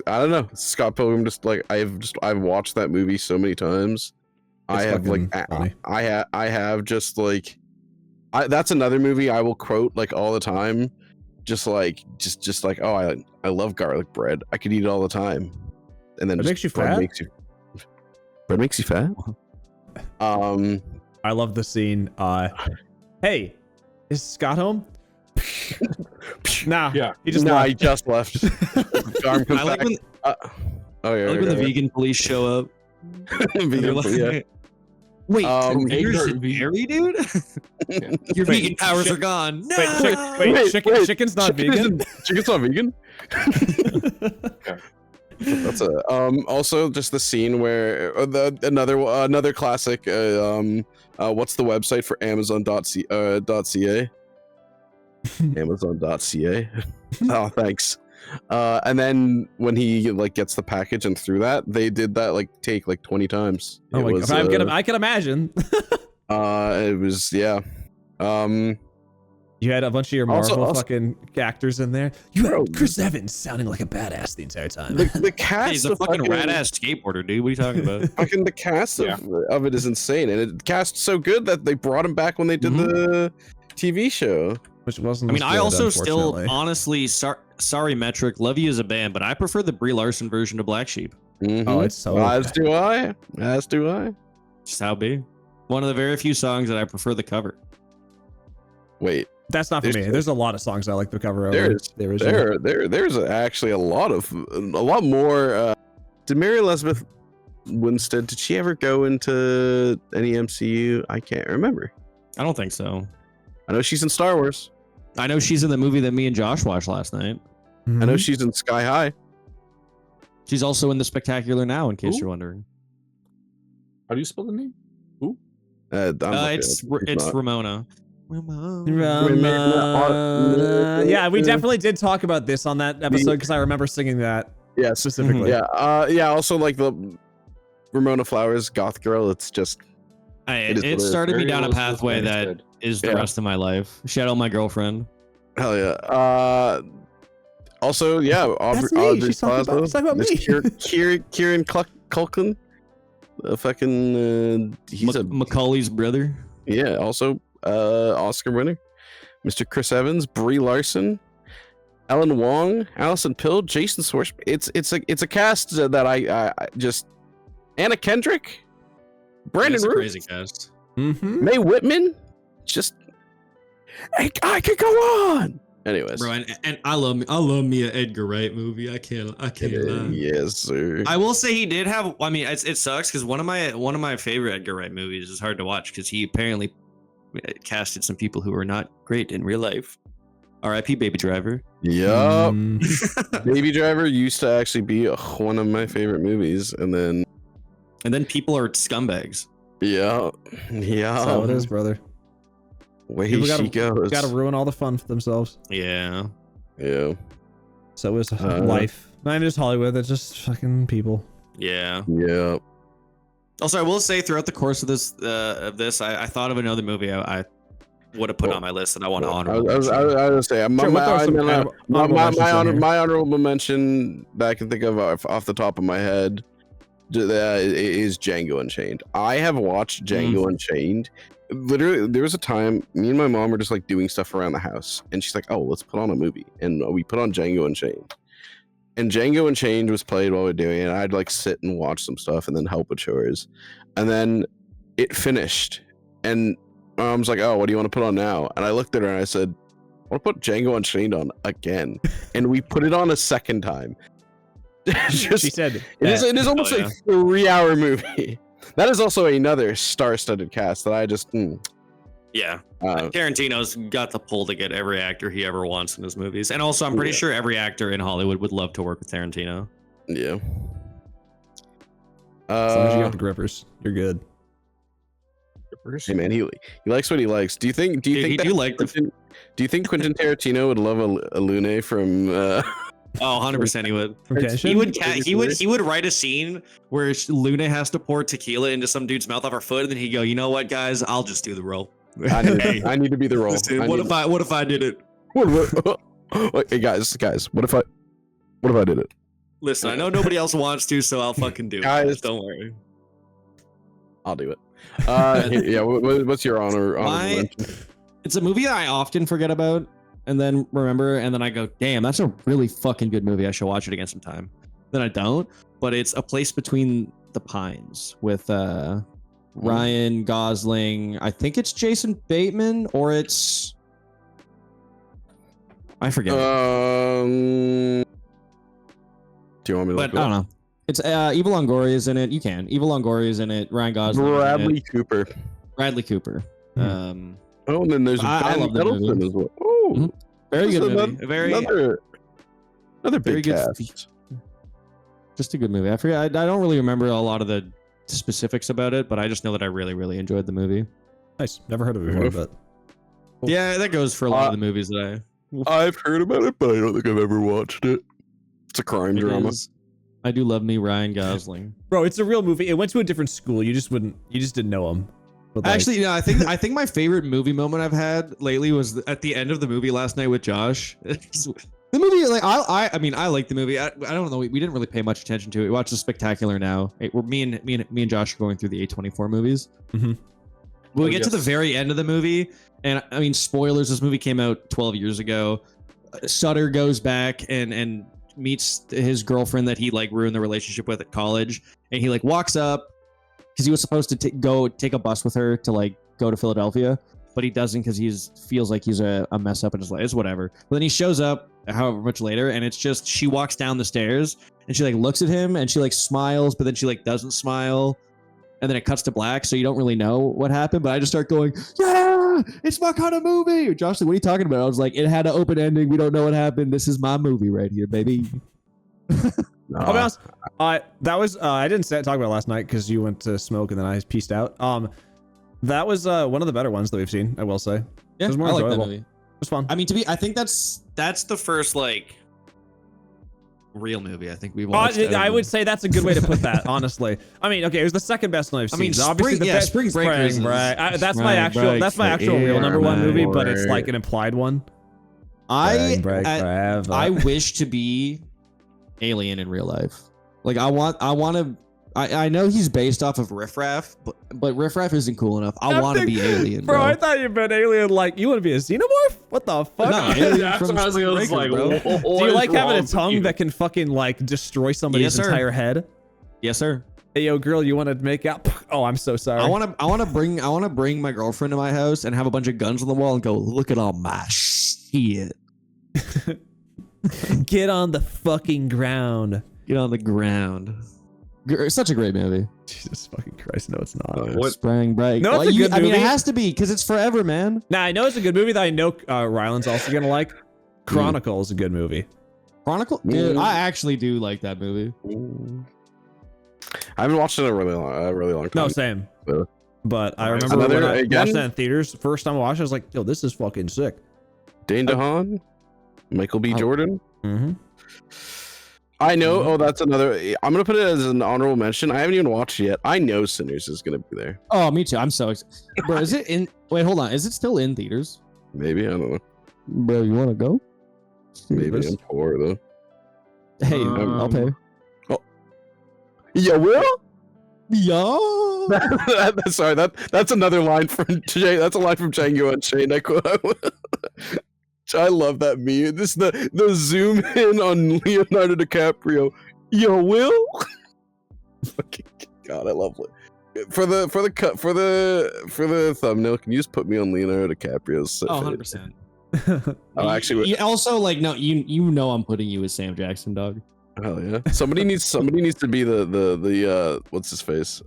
don't know. Scott Pilgrim, just like I've watched that movie so many times. I have like I have just like that's another movie I will quote like all the time. Just like oh, I love garlic bread. I could eat it all the time. And then it makes you fat. Bread makes you fat. I love the scene. Hey, is Scott home? Nah. Yeah. He just he just left. Arm comes I like back. when, Oh yeah. I like when the vegan police show up. Vegan, Like, yeah. Wait, you're you're dairy, dude? Your vegan powers are gone. No! Chicken's not vegan. Chicken's not vegan. That's also just the scene where another classic. What's the website for Amazon.ca? Amazon.ca. Oh, thanks. And then when he like gets the package and through that, they did that like take like 20 times. Oh my god! I can imagine. It was you had a bunch of your Marvel fucking actors in there. You Bro, had Chris Evans sounding like a badass the entire time. the cast. He's a fucking rad ass skateboarder, dude. What are you talking about? Fucking the cast of it is insane, and it cast so good that they brought him back when they did the TV show. Which wasn't. I mean, I also still honestly sorry, Metric, love you as a band, but I prefer the Brie Larson version to Black Sheep. Mm-hmm. Oh, it's so. As do I. Just how be. One of the very few songs that I prefer the cover. Wait. That's not for me. There's a lot of songs I like the cover of. There's actually a lot more. Did Mary Elizabeth Winstead, did she ever go into any MCU? I can't remember. I don't think so. I know she's in Star Wars. I know she's in the movie that me and Josh watched last night. Mm-hmm. I know she's in Sky High. She's also in The Spectacular Now, in case you're wondering. How do you spell the name? Who? It's Ramona. Yeah, we definitely did talk about this on that episode because I remember singing that. Yeah, specifically. Yeah. Also, like the Ramona Flowers, goth girl. It's just. It started me down a pathway that is the rest of my life. Shout out my girlfriend. Hell yeah. Also, yeah, Aubrey Plaza. Kieran Culkin. He's Macaulay's brother. Yeah. Also, Oscar winner, Mr. Chris Evans, Brie Larson, Ellen Wong, Allison Pill, Jason Schwartzman. It's a cast that I just Anna Kendrick. Brandon Root, crazy cast. Mm-hmm. Mae Whitman, just I could go on. Anyways, bro, and I love me an Edgar Wright movie. I can't lie. Yes, sir. I will say he did have. I mean, it sucks because one of my favorite Edgar Wright movies is hard to watch because he apparently casted some people who were not great in real life. R.I.P. Baby Driver. Yup. Baby Driver used to actually be one of my favorite movies, and then people are scumbags. Yeah. That's how it is, brother. She goes. Got to ruin all the fun for themselves. Yeah. So is life. Not even just Hollywood. It's just fucking people. Yeah. Yeah. Also, I will say throughout the course of this, I thought of another movie I would have put on my list that I want to honor. I was gonna say my honorable mention that I can think of off the top of my head is Django Unchained. I have watched Django Unchained. Literally, there was a time me and my mom were just like doing stuff around the house, and she's like, "Oh, let's put on a movie," and we put on Django Unchained. And Django Unchained was played while we were doing it. And I'd like sit and watch some stuff and then help with chores, and then it finished, and my mom's like, "Oh, what do you want to put on now?" And I looked at her and I said, "I want to put Django Unchained on again," and we put it on a second time. She said, "It is almost a 3-hour movie." That is also another star-studded cast that I just. Yeah, Tarantino's got the pull to get every actor he ever wants in his movies, and also I'm pretty sure every actor in Hollywood would love to work with Tarantino. Yeah. As long as you got the grippers, you're good. Hey man, he likes what he likes. Do you think Quentin Tarantino would love a Lune from Oh, 100% he would. From Kenshin? He would write a scene where Luna has to pour tequila into some dude's mouth off her foot, and then he'd go, "You know what, guys? I'll just do the role. I need to be the role. Listen, what if I did it? Hey guys, what if I did it? Listen, I know nobody else wants to, so I'll fucking do it. Guys. Don't worry. I'll do it. Yeah. What's your honor? It's a movie I often forget about, and then remember, and then I go, "Damn, that's a really fucking good movie. I should watch it again sometime." Then I don't. But it's A Place Between the Pines with Ryan Gosling. I think it's Jason Bateman, or it's I forget. Do you want me to But I don't know. It's Eva Longoria is in it. You can. Eva Longoria is in it. Ryan Gosling. Bradley Cooper. Bradley Cooper. Oh, and then there's I Ben love the Middleton movie. as well. Oh, Mhm. Very this good is movie. Another Very big good. cast. Just a good movie. I forget. I don't really remember a lot of the specifics about it, but I just know that I really, really enjoyed the movie. Nice. Never heard of it before, but Yeah, that goes for a lot of the movies that I've heard about it, but I don't think I've ever watched it. It's a crime it drama. is. I do love me Ryan Gosling. bro, it's a real movie. It went to a different school. You just didn't know him. But like, Actually, I think my favorite movie moment I've had lately was at the end of the movie last night with Josh. The movie, like I mean, I like the movie. I don't know. We didn't really pay much attention to it. We watched The Spectacular Now. Me and Josh are going through the A24 movies. Mm-hmm. But we get to the very end of the movie, and I mean, spoilers. This movie came out 12 years ago. Sutter goes back and meets his girlfriend that he like ruined the relationship with at college, and he like walks up because he was supposed to go take a bus with her to like go to Philadelphia, but he doesn't because feels like he's a mess up in his life. It's whatever. But then he shows up however much later, and it's just she walks down the stairs and she like looks at him and she like smiles, but then she like doesn't smile, and then it cuts to black, so you don't really know what happened. But I just start going, "Yeah, it's my kind of movie." Josh, like, what are you talking about? I was like, "It had an open ending. We don't know what happened. This is my movie right here, baby." I'll be honest. That was I didn't talk about it last night because you went to smoke and then I pieced out. That was one of the better ones that we've seen. I will say. Yeah, it was more I like that enjoyable. movie. It was fun. I mean, I think that's the first like real movie I think we watched. I would say that's a good way to put that. Honestly, I mean, okay, it was the second best one I've seen. I mean, obviously the best. Spring Breakers. That's my actual real number one movie, but it's like an implied one. I wish to be Alien in real life. Like I want to. I know he's based off of Riff Raff, but Riff Raff isn't cool enough. I want to be Alien, bro. I thought you meant Alien. Like you want to be a xenomorph? What the fuck? No, Alien That's from what I was Spring like, Breakers, bro. Do you like having a tongue that can fucking like destroy somebody's entire head? Yes, sir. Hey, yo, girl, you want to make out? Oh, I'm so sorry. I want to bring my girlfriend to my house and have a bunch of guns on the wall and go, "Look at all my shit." Get on the fucking ground. Get on the ground. It's such a great movie. Jesus fucking Christ, no, it's not. What? Spring Break. No, it's a good I mean, it movie. has to be because it's forever, man. Now I know it's a good movie that I know Ryland's also gonna like. Chronicle is a good movie. Chronicle, dude. I actually do like that movie. I haven't watched it in a really long time. No, same. Yeah. But I remember Another- when I again? watched that in theaters. First time I watched it, I was like, yo, this is fucking sick. Dane DeHaan, Michael B. Jordan. Mm-hmm. I know. Oh, that's another. I'm gonna put it as an honorable mention. I haven't even watched it yet. I know Sinners is gonna be there. Oh, me too. I'm so excited. Bro, is it in? Wait, hold on. Is it still in theaters? Maybe I don't know. Bro, you want to go? Maybe I'm poor though. Hey, I'll pay. Yeah, will. Yo. Sorry, that's another line from Jay. That's a line from Django Unchained. I love that meme. This is the zoom in on Leonardo DiCaprio. Yo, Will. Fucking God, I love it. For the thumbnail, can you just put me on Leonardo DiCaprio's? 100%. Oh, actually, you also like no, you know I'm putting you as Sam Jackson, dog. hell yeah. Somebody needs to be the what's his face?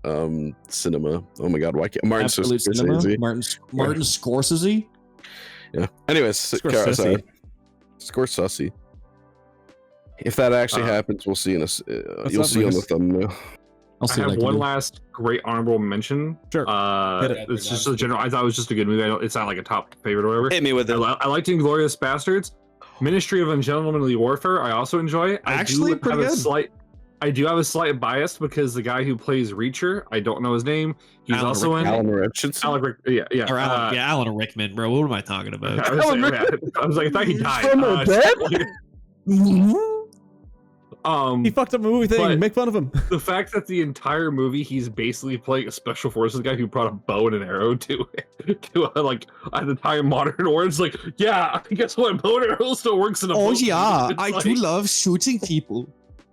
Cinema. Oh my God, why can't Martin Absolute Scorsese? Cinema. Martin Scorsese. Yeah. Anyways, Scorsese. Scorsese. If that actually happens, we'll see you'll see on the thumbnail. I'll I see have what I can one do. last great honorable mention. Sure. Hit it. It's just a general. I thought it was just a good movie. It's not like a top favorite or whatever. Hit me with it. I liked Inglourious Bastards. Ministry of Ungentlemanly Warfare, I also enjoy. Actually, pretty good. I do have a slight bias because the guy who plays Reacher, I don't know his name. He's Alan also in Alan Richardson. yeah. Or Alan Rickman, bro. What am I talking about? I was like, I thought he died. From the dead? He fucked up a movie thing. but- Make fun of him. The fact that the entire movie he's basically playing a special forces guy who brought a bow and an arrow to like at the time modern war. It's like, yeah, guess what? Bow and arrow still works in a boat. It's like- love shooting people.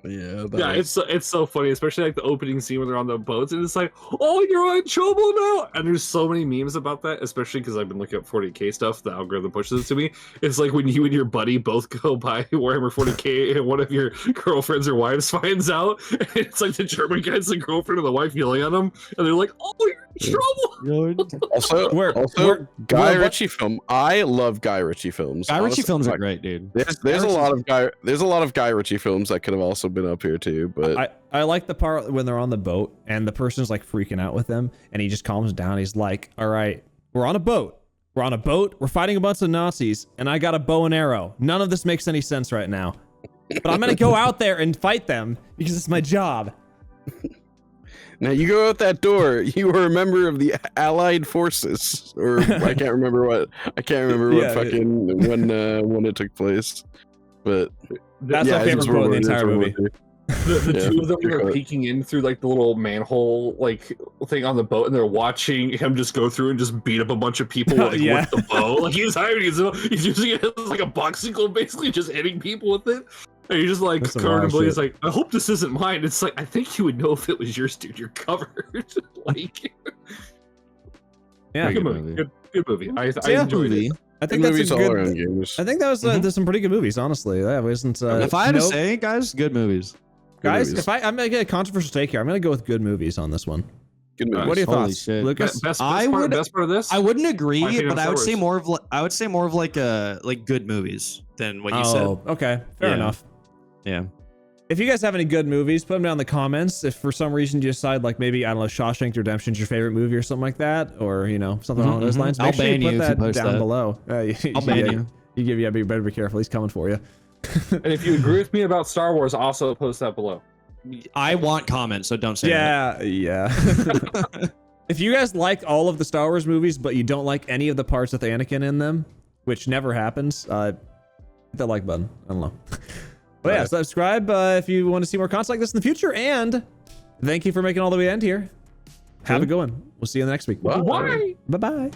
Yeah, it's so funny, especially like the opening scene when they're on the boats, and it's like, oh, you're in trouble now. And there's so many memes about that, especially because I've been looking up 40K stuff. The algorithm pushes it to me. It's like when you and your buddy both go buy Warhammer 40K, and one of your girlfriends or wives finds out, and it's like the German guy's the girlfriend of the wife yelling at them, and they're like, oh, you're in trouble. Also, Guy Ritchie film. I love Guy Ritchie films. Guy Ritchie Honestly, films are like, great, dude. There's a lot of Guy Ritchie films that could have also been up here too, but I like the part when they're on the boat and the person's like freaking out with them, and he just calms down. He's like, all right, we're on a boat. We're fighting a bunch of Nazis, and I got a bow and arrow. None of this makes any sense right now. But I'm going to go out there and fight them because it's my job. now you go out that door, you were a member of the Allied forces, or I can't remember what fucking when it took place. But That's my favorite quote in the entire movie. The two of them are peeking in through like the little manhole like thing on the boat, and they're watching him just go through and just beat up a bunch of people with the bow. Like he's using it as like a boxing glove, basically just hitting people with it. And you're just like comfortably, it's like, I hope this isn't mine. It's like, I think you would know if it was yours, dude. You're covered. Like, yeah, good movie. Good movie. I enjoyed it. I think that's a good. Gamers. I think that was there's some pretty good movies, honestly. That wasn't. If I had to say, guys, good movies. Guys, if I'm gonna get a controversial take here, I'm gonna go with good movies on this one. Good movies. What are your Holy thoughts, shit. Lucas? Best part of this? I wouldn't agree, opinion but on I would Star say Wars. more of like good movies than what you said. Oh, okay, fair Yeah. enough. Yeah. If you guys have any good movies, put them down in the comments. If for some reason you decide, like maybe, I don't know, Shawshank Redemption's your favorite movie or something like that, or, you know, something along those lines, make sure you put that down below. I'll ban you. You better be careful. He's coming for you. And if you agree with me about Star Wars, also post that below. I want comments, so don't say that. Yeah. If you guys like all of the Star Wars movies, but you don't like any of the parts with Anakin in them, which never happens, hit that like button. I don't know. But yeah, subscribe if you want to see more content like this in the future, and thank you for making all the way to end here. Have a good one. We'll see you next week. Bye. Bye-bye.